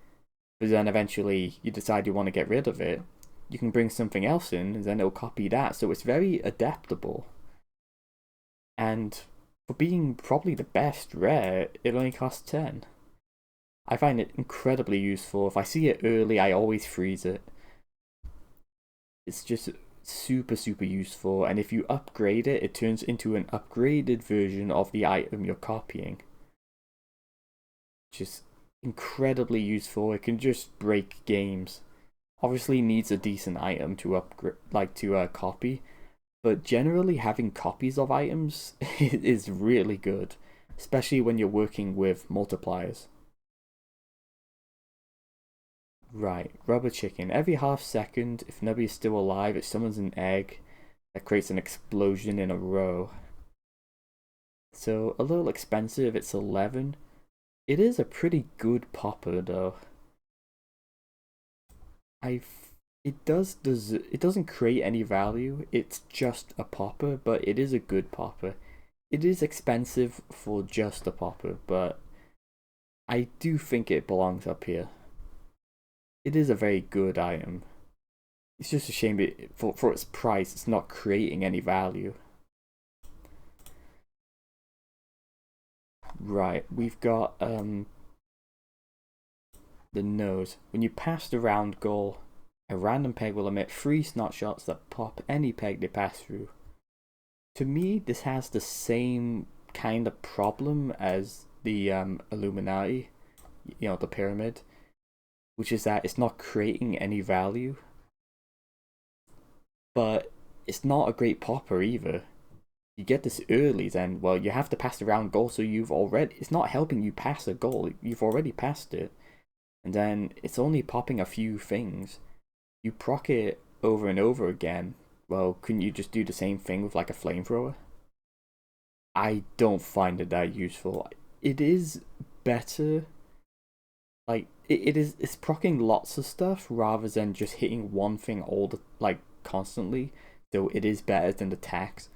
but then eventually you decide you want to get rid of it, you can bring something else in and then it'll copy that. So it's very adaptable. And for being probably the best rare, it only costs 10. I find it incredibly useful. If I see it early, I always freeze it. It's just super, super useful. And if you upgrade it, it turns into an upgraded version of the item you're copying. Just incredibly useful. It can just break games. Obviously needs a decent item to upgrade, like to copy, but generally having copies of items is really good, especially when you're working with multipliers. Right, rubber chicken. Every half second, if Nubby is still alive, it summons an egg that creates an explosion in a row. So a little expensive, it's 11. It is a pretty good popper though. I it doesn't create any value. It's just a popper, but it is a good popper. It is expensive for just a popper, but I do think it belongs up here. It is a very good item. It's just a shame for its price, it's not creating any value. Right, we've got the nose. When you pass the round goal, a random peg will emit 3 snot shots that pop any peg they pass through. To me, this has the same kind of problem as the Illuminati, the pyramid, which is that it's not creating any value. But it's not a great popper either. You get this early, then, well, you have to pass the round goal, so it's not helping you pass a goal, you've already passed it. And then it's only popping a few things. You proc it over and over again. Well, couldn't you just do the same thing with like a flamethrower? I don't find it that useful. It is better. Like it's proccing lots of stuff rather than just hitting one thing all the constantly. So it is better than the tax.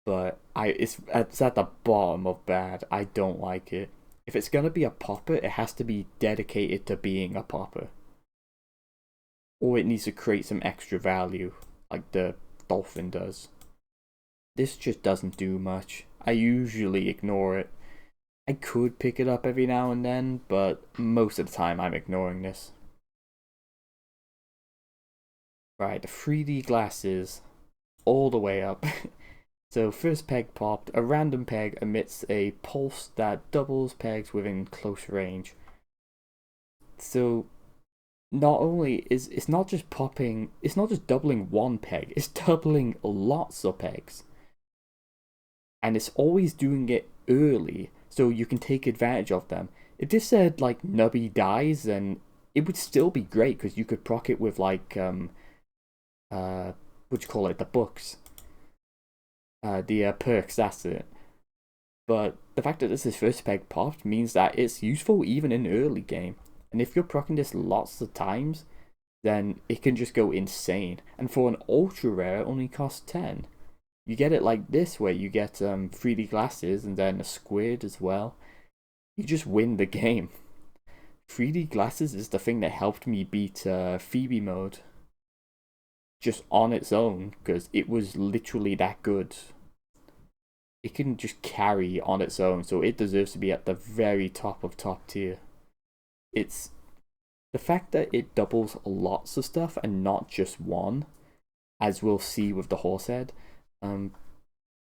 But it's at the bottom of bad. I don't like it. If it's gonna be a popper, it has to be dedicated to being a popper. Or it needs to create some extra value, like the dolphin does. This just doesn't do much. I usually ignore it. I could pick it up every now and then, but most of the time I'm ignoring this. Right, the 3D glasses, all the way up. So first peg popped, a random peg emits a pulse that doubles pegs within close range. So not only is it's not just popping, it's not just doubling one peg, it's doubling lots of pegs. And it's always doing it early so you can take advantage of them. If this said like Nubby dies, then it would still be great because you could proc it with like what you call it, the books, the perks. That's it. But the fact that this is first peg popped means that it's useful even in early game. And if you're proccing this lots of times, then it can just go insane. And for an ultra rare, it only costs 10. You get it like this, where you get 3D glasses and then a squid as well. You just win the game. 3D glasses is the thing that helped me beat Phoebe mode just on its own, because it was literally that good. It can just carry on its own, so it deserves to be at the very top of top tier. It's the fact that it doubles lots of stuff and not just one, as we'll see with the horse head.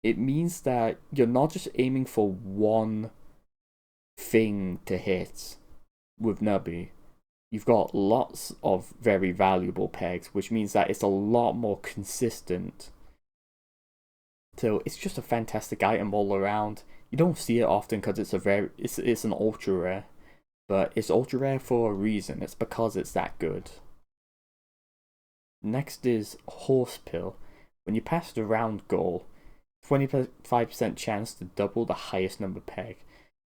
It means that you're not just aiming for one thing to hit with Nubby. You've got lots of very valuable pegs, which means that it's a lot more consistent. So it's just a fantastic item all around. You don't see it often because it's an ultra rare, but it's ultra rare for a reason. It's because it's that good. Next is horse pill. When you pass the round goal, 25% chance to double the highest number peg.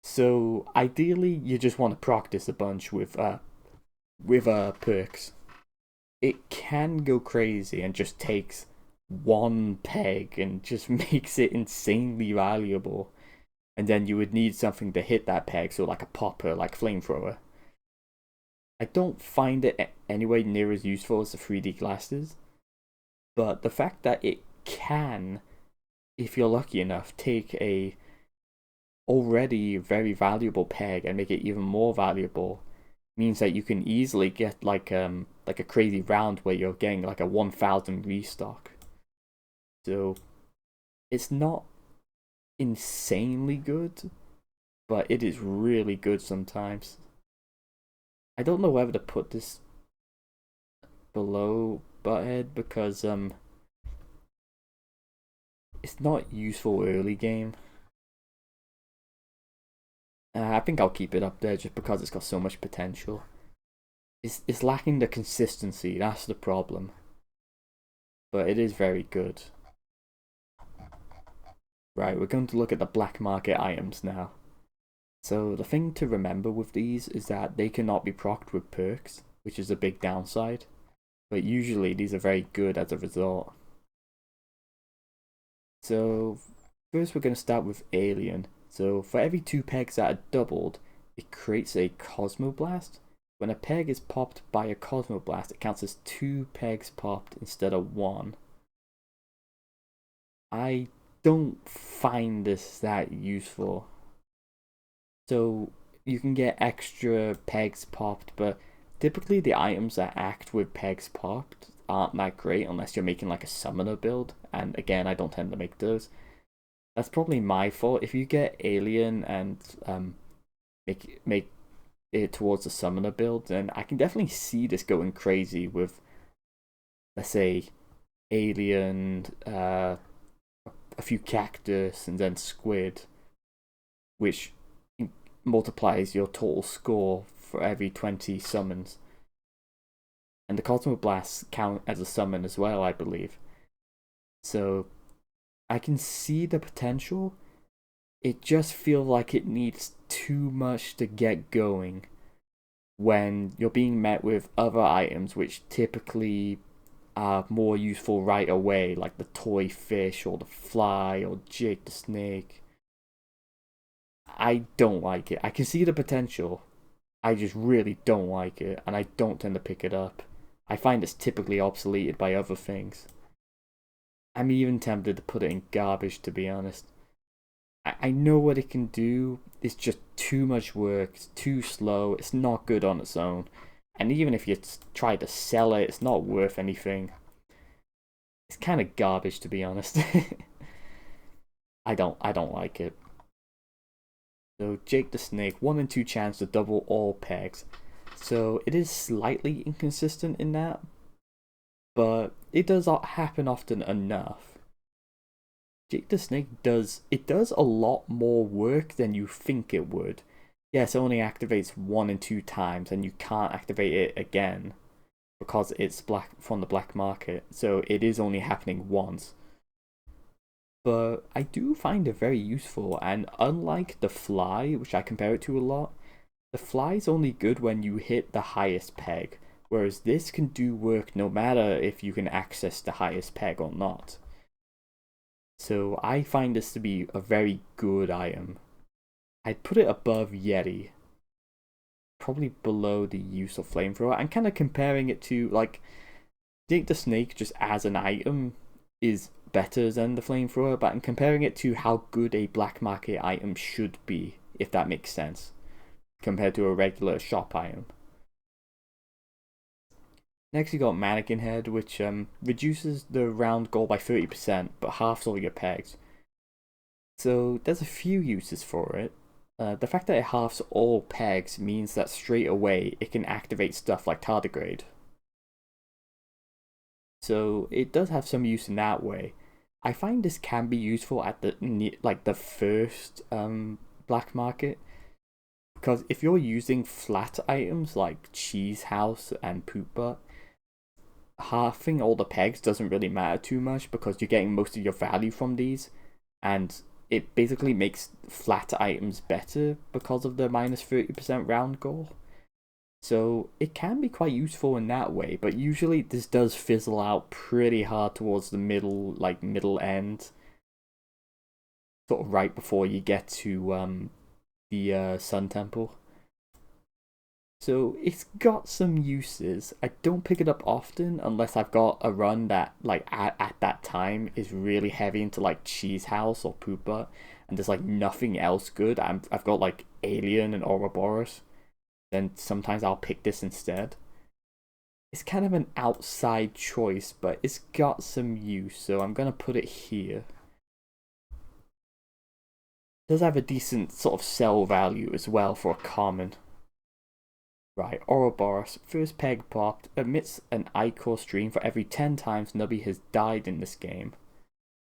So ideally, you just want to practice a bunch with perks. It can go crazy and just takes one peg and just makes it insanely valuable. And then you would need something to hit that peg, so like a popper, like flamethrower. I don't find it anywhere near as useful as the 3D glasses, but the fact that it can, if you're lucky enough, take a already very valuable peg and make it even more valuable means that you can easily get like a crazy round where you're getting like a 1000 restock. So it's not insanely good, but it is really good sometimes. I don't know whether to put this below Butthead because it's not useful early game. I think I'll keep it up there just because it's got so much potential. It's lacking the consistency, that's the problem. But it is very good. Right, we're going to look at the black market items now. So the thing to remember with these is that they cannot be procced with perks, which is a big downside. But usually these are very good as a result. So first we're going to start with Alien. So for every 2 pegs that are doubled, it creates a Cosmoblast. When a peg is popped by a Cosmoblast, it counts as 2 pegs popped instead of 1. I don't find this that useful. So you can get extra pegs popped, but typically the items that act with pegs popped aren't that great unless you're making like a summoner build, and again I don't tend to make those. That's probably my fault. If you get Alien and make it towards the summoner build, then I can definitely see this going crazy with, let's say, Alien, a few cactus, and then squid, which multiplies your total score for every 20 summons. And the Cosmoblasts count as a summon as well, I believe. So I can see the potential. It just feels like it needs too much to get going when you're being met with other items which typically are more useful right away, like the toy fish or the fly or Jake the snake. I don't like it. I can see the potential. I just really don't like it, and I don't tend to pick it up. I find it's typically obsoleted by other things. I'm even tempted to put it in garbage, to be honest. I know what it can do. It's just too much work. It's too slow. It's not good on its own. And even if you try to sell it, it's not worth anything. It's kind of garbage, to be honest. I don't like it. So Jake the Snake, 1 in 2 chance to double all pegs. So it is slightly inconsistent in that, but it does happen often enough. Jake the Snake does a lot more work than you think it would. Yes, it only activates 1 and 2 times, and you can't activate it again because it's black from the black market. So it is only happening once. But I do find it very useful, and unlike the fly, which I compare it to a lot, the fly is only good when you hit the highest peg, whereas this can do work no matter if you can access the highest peg or not. So I find this to be a very good item. I'd put it above Yeti, probably below the use of flamethrower. I'm kind of comparing it to, like, Jake the Snake just as an item is better than the flamethrower, but I'm comparing it to how good a black market item should be, if that makes sense, compared to a regular shop item. Next you got Mannequin Head, which reduces the round goal by 30%, but halves all your pegs. So there's a few uses for it. The fact that it halves all pegs means that straight away it can activate stuff like Tardigrade. So it does have some use in that way. I find this can be useful at the first black market, because if you're using flat items like Cheese House and Poop Butt, halving all the pegs doesn't really matter too much because you're getting most of your value from these, and it basically makes flat items better because of the minus 30% round goal. So it can be quite useful in that way, but usually this does fizzle out pretty hard towards the middle end, sort of right before you get to the Sun Temple. So it's got some uses. I don't pick it up often unless I've got a run that, like, at that time is really heavy into like Cheese House or Poopa, and there's like nothing else good. I've got like Alien and Ouroboros. Then sometimes I'll pick this instead. It's kind of an outside choice, but it's got some use, so I'm gonna put it here. It does have a decent sort of sell value as well for a common. Right, Ouroboros, first peg popped, emits an Ichor stream for every 10 times Nubby has died in this game.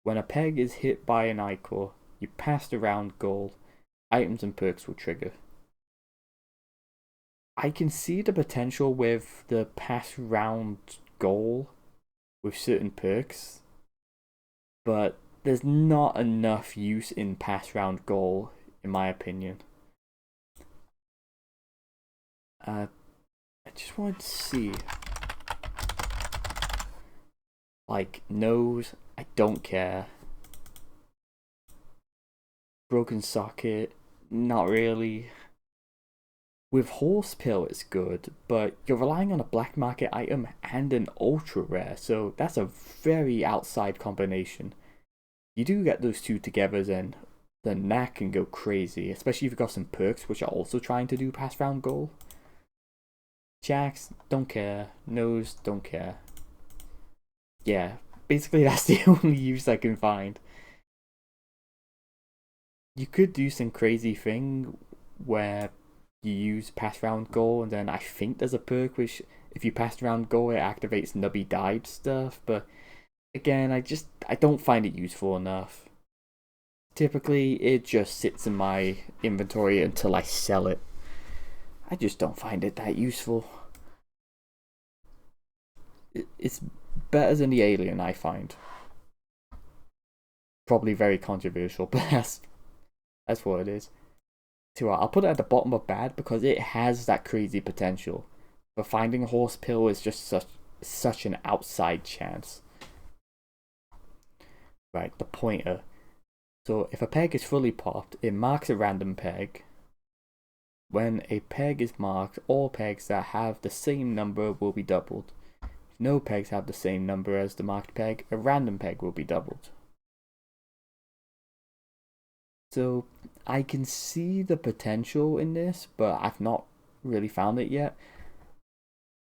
When a peg is hit by an Ichor, you pass the round goal, items and perks will trigger. I can see the potential with the pass round goal with certain perks, but there's not enough use in pass round goal, in my opinion. I just wanted to see. Like, nose, I don't care. Broken socket, not really. With Horse Pill, it's good, but you're relying on a black market item and an ultra rare, so that's a very outside combination. You do get those two together, then that can go crazy, especially if you've got some perks which are also trying to do pass round goal. Jax, don't care. Nose, don't care. Yeah, basically that's the only use I can find. You could do some crazy thing where you use pass round goal, and then I think there's a perk which, if you pass round goal, it activates Nubby died stuff, but again, I don't find it useful enough. Typically, it just sits in my inventory until I sell it. I just don't find it that useful. It's better than the Alien, I find. Probably very controversial, but that's what it is. So I'll put it at the bottom of bad because it has that crazy potential. But finding a Horse Pill is just such an outside chance. Right, the pointer. So if a peg is fully popped, it marks a random peg. When a peg is marked, all pegs that have the same number will be doubled. If no pegs have the same number as the marked peg, a random peg will be doubled. So I can see the potential in this, but I've not really found it yet.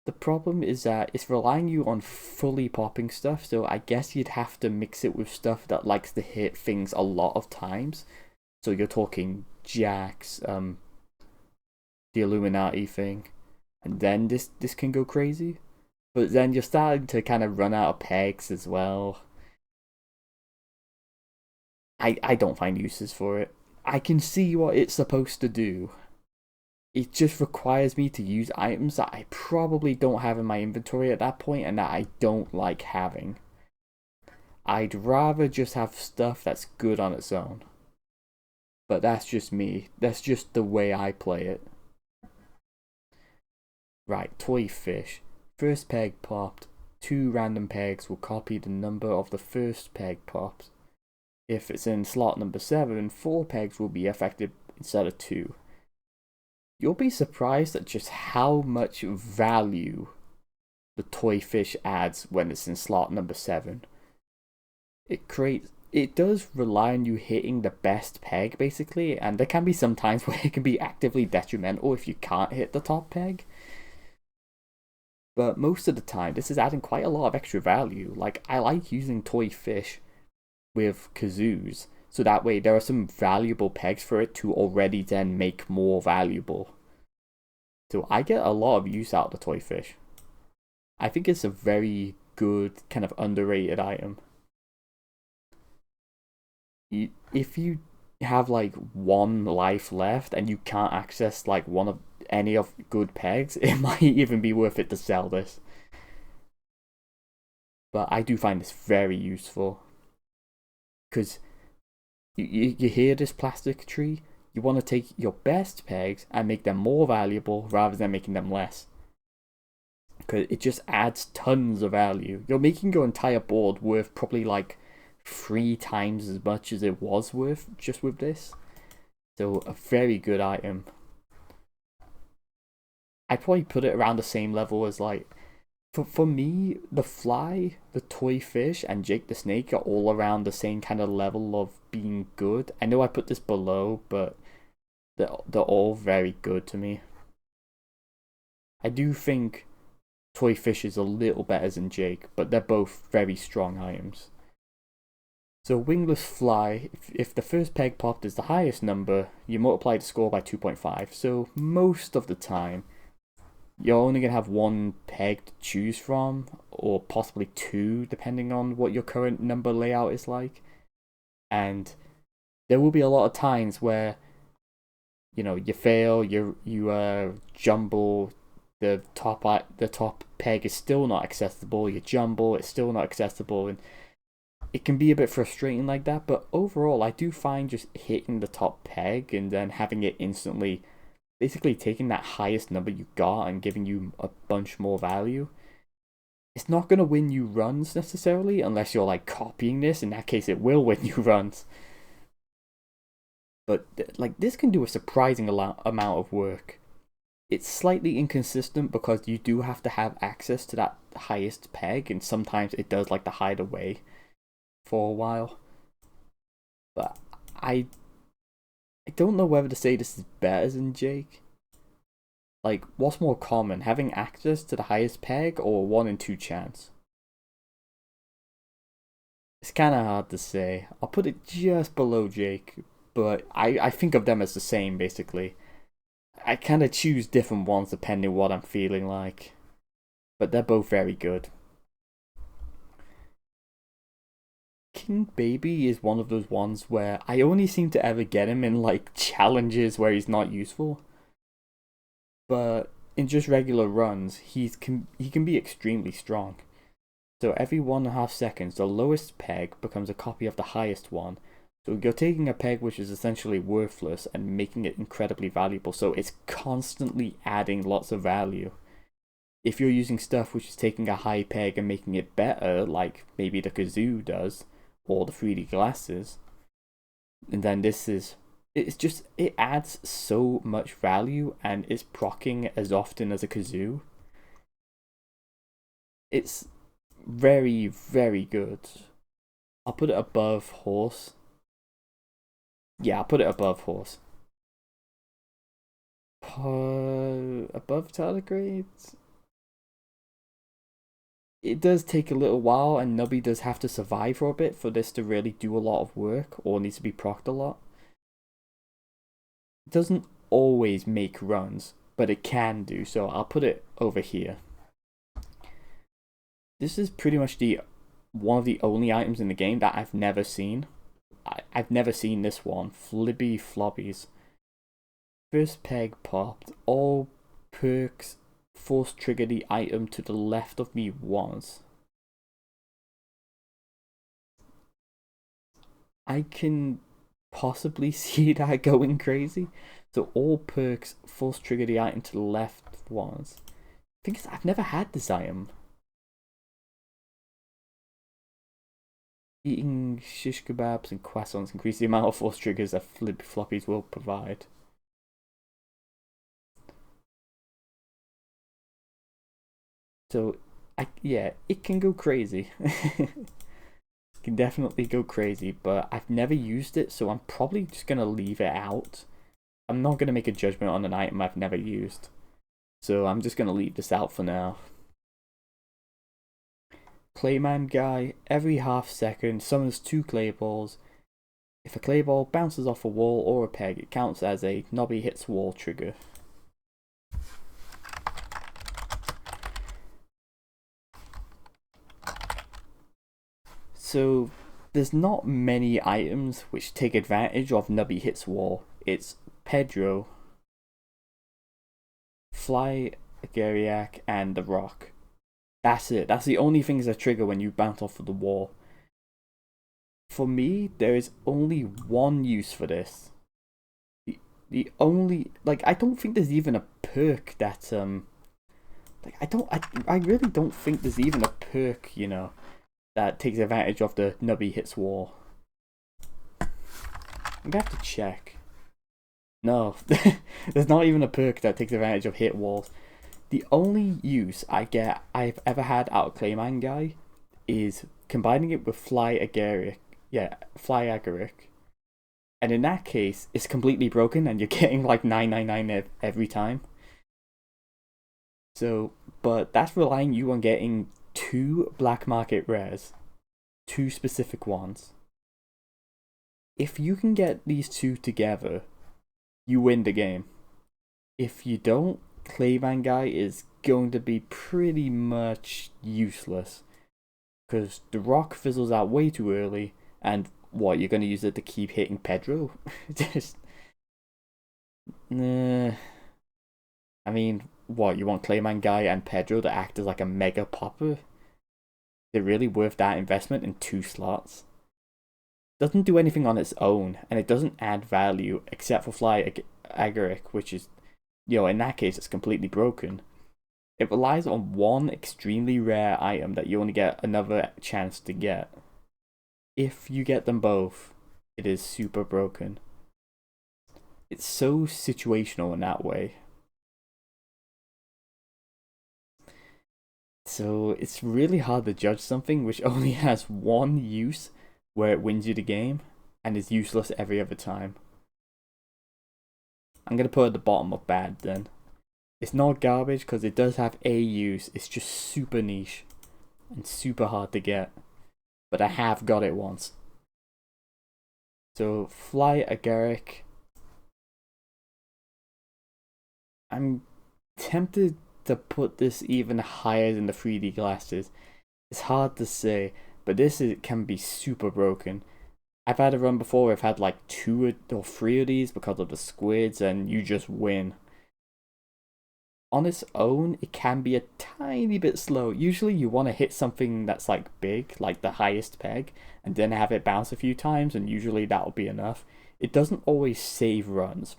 The problem is that it's relying you on fully popping stuff, so I guess you'd have to mix it with stuff that likes to hit things a lot of times. So you're talking Jax, the Illuminati thing, and then this can go crazy. But then you're starting to kind of run out of pegs as well. I don't find uses for it. I can see what it's supposed to do. It just requires me to use items that I probably don't have in my inventory at that point and that I don't like having. I'd rather just have stuff that's good on its own. But that's just me. That's just the way I play it. Right, toy fish. First peg popped. 2 random pegs will copy the number of the first peg popped. If it's in slot number 7, 4 pegs will be affected instead of 2. You'll be surprised at just how much value the toy fish adds when it's in slot number 7. It does rely on you hitting the best peg basically, and there can be some times where it can be actively detrimental if you can't hit the top peg. But most of the time, this is adding quite a lot of extra value. Like, I like using toy fish with kazoos, so that way there are some valuable pegs for it to already then make more valuable. So I get a lot of use out of the toy fish. I think it's a very good, kind of underrated item. If you have like 1 life left and you can't access like one of any of good pegs, it might even be worth it to sell this. But I do find this very useful. Because you hear this plastic tree? You want to take your best pegs and make them more valuable rather than making them less. Because it just adds tons of value. You're making your entire board worth probably like 3 times as much as it was worth just with this. So a very good item. I'd probably put it around the same level as like, for me, the fly, the toy fish, and Jake the Snake are all around the same kind of level of being good. I know I put this below, but they're all very good to me. I do think toy fish is a little better than Jake, but they're both very strong items. So wingless fly, if the first peg popped is the highest number, you multiply the score by 2.5. So most of the time, you're only going to have 1 peg to choose from, or possibly 2, depending on what your current number layout is like. And there will be a lot of times where, you know, you fail, you jumble, the top peg is still not accessible, you jumble, it's still not accessible, and it can be a bit frustrating like that. But overall, I do find just hitting the top peg and then having it instantly, basically taking that highest number you got and giving you a bunch more value, it's not going to win you runs necessarily, unless you're like copying this. In that case, it will win you runs. But like, this can do a surprising amount of work. It's slightly inconsistent because you do have to have access to that highest peg, and sometimes it does like to hide away for a while. But I don't know whether to say this is better than Jake. Like, what's more common, having access to the highest peg or 1 in 2 chance? It's kind of hard to say. I'll put it just below Jake, but I think of them as the same basically. I kind of choose different ones depending what I'm feeling like, but they're both very good. King Baby is one of those ones where I only seem to ever get him in like challenges where he's not useful. But in just regular runs, he can be extremely strong. So every 1.5 seconds, the lowest peg becomes a copy of the highest one. So you're taking a peg which is essentially worthless and making it incredibly valuable. So it's constantly adding lots of value. If you're using stuff which is taking a high peg and making it better, like maybe the kazoo does, or the 3D glasses, and then it adds so much value, and it's proccing as often as a kazoo. It's very, very good. I'll put it above horse. Yeah, I'll put it above horse. Above tardigrades? It does take a little while, and Nubby does have to survive for a bit for this to really do a lot of work, or needs to be procced a lot. It doesn't always make runs. but it can do, so I'll put it over here. This is pretty much the one of the only items in the game that I've never seen. I've never seen this one. Flibby Floppies. First peg popped. All perks force trigger the item to the left of me once. I can possibly see that going crazy. So all perks force trigger the item to the left once. The thing is, I've never had this item. Eating shish kebabs and croissants increase the amount of force triggers that flip floppies will provide. So, yeah, it can go crazy. It can definitely go crazy, but I've never used it, so I'm probably just gonna leave it out. I'm not gonna make a judgment on an item I've never used, so I'm just gonna leave this out for now. Clayman guy, every half second summons 2 clay balls. If a clay ball bounces off a wall or a peg, it counts as a Nubby hits wall trigger. So there's not many items which take advantage of Nubby hits wall. It's Pedro, Fly Agariac, and the Rock. That's it. That's the only things that trigger when you bounce off of the wall. For me, there is only one use for this. The only, like, I don't think there's even a perk that like, I really don't think there's even a perk, you know, that takes advantage of the Nubby hits wall. I'm gonna have to check. No, there's not even a perk that takes advantage of hit walls. The only use I've ever had out of Clayman Guy is combining it with Fly Agaric. Yeah, Fly Agaric. And in that case, it's completely broken and you're getting like 999 every time. So, but that's relying you on getting 2 black market rares. 2 specific ones. If you can get these 2 together, you win the game. If you don't, Clayman Guy is going to be pretty much useless. Because the rock fizzles out way too early, and what, you're going to use it to keep hitting Pedro? Just. Nah. I mean, what, you want Clayman Guy and Pedro to act as like a mega popper? Is it really worth that investment in 2 slots? Doesn't do anything on its own, and it doesn't add value except for Fly Agaric, which is, you know, in that case, it's completely broken. It relies on one extremely rare item that you only get another chance to get. If you get them both, it is super broken. It's so situational in that way. So it's really hard to judge something which only has one use where it wins you the game and is useless every other time. I'm going to put it at the bottom of bad then. It's not garbage because it does have a use. It's just super niche and super hard to get. But I have got it once. So, Fly Agaric. I'm tempted to put this even higher than the 3D glasses. It's hard to say, but can be super broken. I've had a run before where I've had like 2 or 3 of these because of the squids, and you just win. On its own, it can be a tiny bit slow. Usually you want to hit something that's like big, like the highest peg, and then have it bounce a few times, and usually that'll be enough. It doesn't always save runs,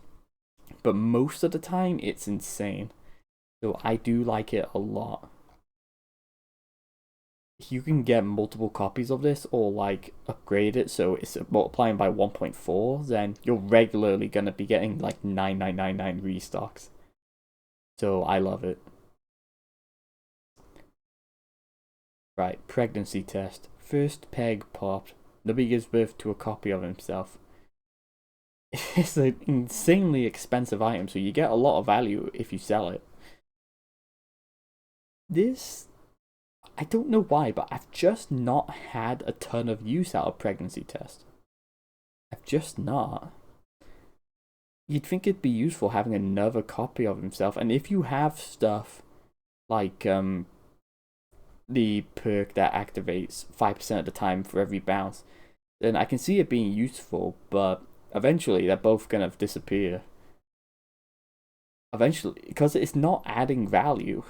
but most of the time it's insane. So I do like it a lot. If you can get multiple copies of this or like upgrade it so it's multiplying by 1.4, then you're regularly going to be getting like 9999 restocks. So I love it. Right, pregnancy test. First peg popped. Nubby gives birth to a copy of himself. It's an insanely expensive item, so you get a lot of value if you sell it. This, I don't know why, but I've just not had a ton of use out of pregnancy test. I've just not. you'd think it'd be useful having another copy of himself. And if you have stuff like the perk that activates 5% of the time for every bounce, then I can see it being useful, but eventually they're both gonna disappear. Eventually, because it's not adding value,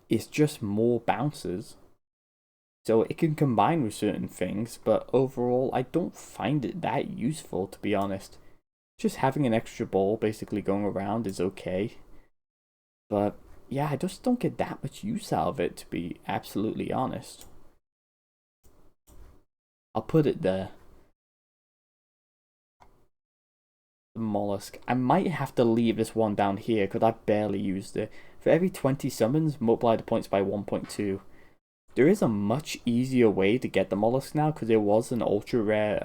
it's just more bounces. So it can combine with certain things, but overall I don't find it that useful, to be honest. Just having an extra ball basically going around is okay. But yeah, I just don't get that much use out of it, to be absolutely honest. I'll put it there. The mollusk. I might have to leave this one down here because I barely used it. For every 20 summons, multiply the points by 1.2. There is a much easier way to get the mollusk now because there was an ultra rare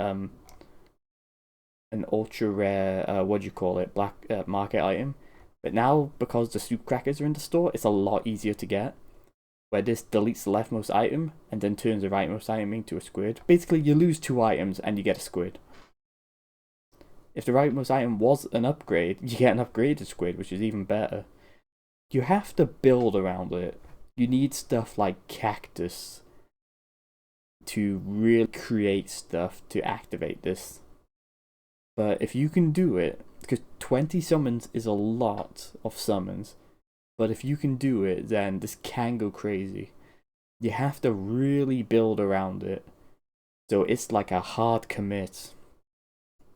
what do you call it, black market item. But now, because the soup crackers are in the store, it's a lot easier to get. Where this deletes the leftmost item and then turns the rightmost item into a squid. Basically, you lose 2 items and you get a squid. If the rightmost item was an upgrade, you get an upgraded squid, which is even better. You have to build around it. You need stuff like cactus to really create stuff to activate this. But if you can do it, because 20 summons is a lot of summons, but if you can do it, then this can go crazy. You have to really build around it. So it's like a hard commit.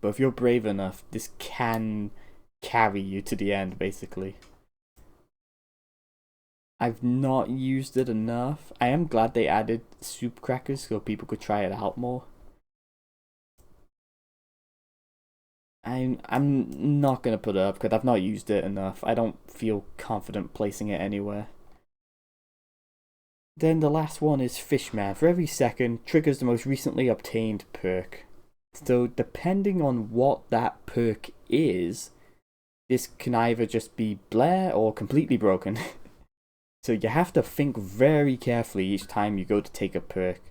But if you're brave enough, this can carry you to the end, basically. I've not used it enough. I am glad they added soup crackers so people could try it out more. I'm not gonna put it up because I've not used it enough. I don't feel confident placing it anywhere. Then the last one is Fishman. For every second, triggers the most recently obtained perk. So depending on what that perk is, this can either just be Blair or completely broken. So you have to think very carefully each time you go to take a perk.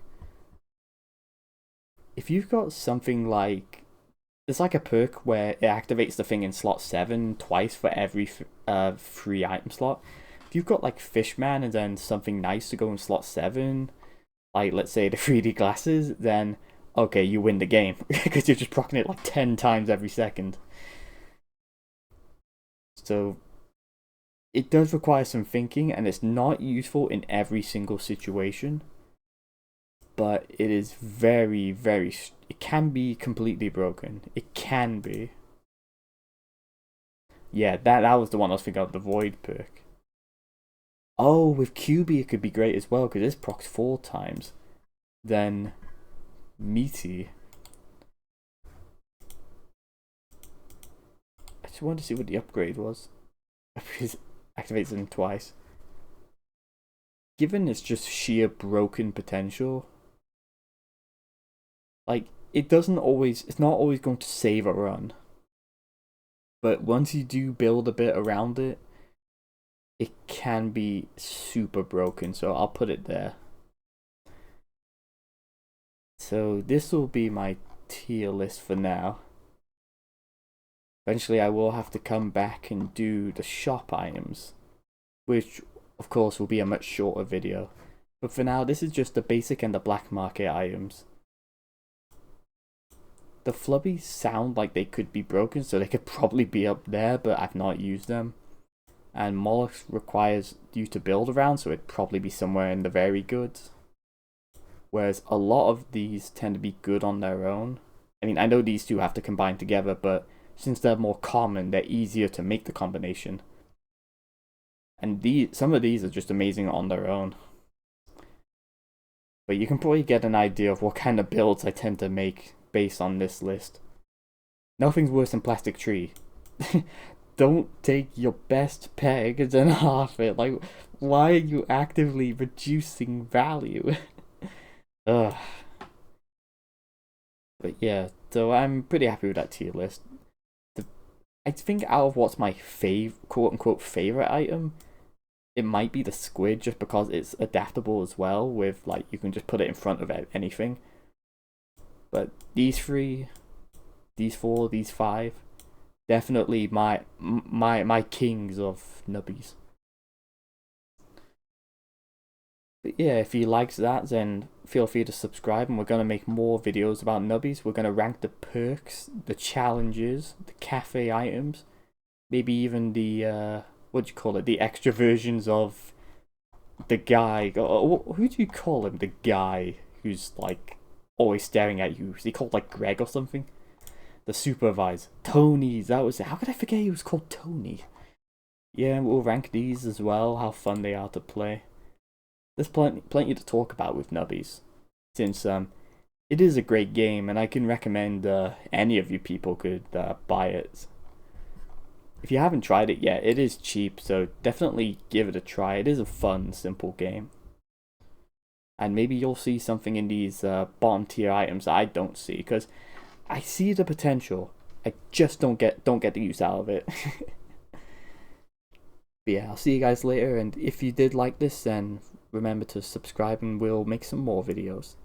If you've got something like, it's like a perk where it activates the thing in slot 7 twice for every free item slot. If you've got like Fishman and then something nice to go in slot 7, like let's say the 3D glasses, then okay, you win the game because you're just proccing it like 10 times every second. So it does require some thinking and it's not useful in every single situation. But it is very, very... It can be completely broken. It can be. Yeah, that was the one I was thinking of, the Void perk. Oh, with QB it could be great as well, because this procs 4 times. Then, Meaty. I just wanted to see what the upgrade was. Because activates them twice. Given it's just sheer broken potential, like, it's not always going to save a run. But once you do build a bit around it, it can be super broken, so I'll put it there. So this will be my tier list for now. Eventually I will have to come back and do the shop items, which of course will be a much shorter video. But for now, this is just the basic and the black market items. The flubbies sound like they could be broken, so they could probably be up there, but I've not used them. And Mollusk requires you to build around, so it'd probably be somewhere in the very goods. Whereas a lot of these tend to be good on their own. I mean, I know these two have to combine together, but since they're more common, they're easier to make the combination. And some of these are just amazing on their own. But you can probably get an idea of what kind of builds I tend to make based on this list. Nothing's worse than Plastic Tree. Don't take your best peg and then half it. Like, why are you actively reducing value? Ugh. But yeah, so I'm pretty happy with that tier list. I think out of what's my quote-unquote favorite item, it might be the squid, just because it's adaptable as well, with like you can just put it in front of anything. But these 3, these 4, these 5, Definitely my kings of nubbies. But yeah, if you liked that, then feel free to subscribe, and we're gonna make more videos about nubbies. We're gonna rank the perks, the challenges, the cafe items, maybe even the what do you call it? The extra versions of the guy. Who do you call him? The guy who's like always staring at you. Is he called like Greg or something? The supervisor, Tony. That was it. How could I forget he was called Tony? Yeah, we'll rank these as well. How fun they are to play. There's plenty to talk about with Nubbies, since it is a great game, and I can recommend any of you people could buy it. If you haven't tried it yet, it is cheap, so definitely give it a try. It is a fun, simple game, and maybe you'll see something in these bottom tier items that I don't see, because I see the potential. I just don't get the use out of it. But yeah, I'll see you guys later, and if you did like this, then remember to subscribe and we'll make some more videos.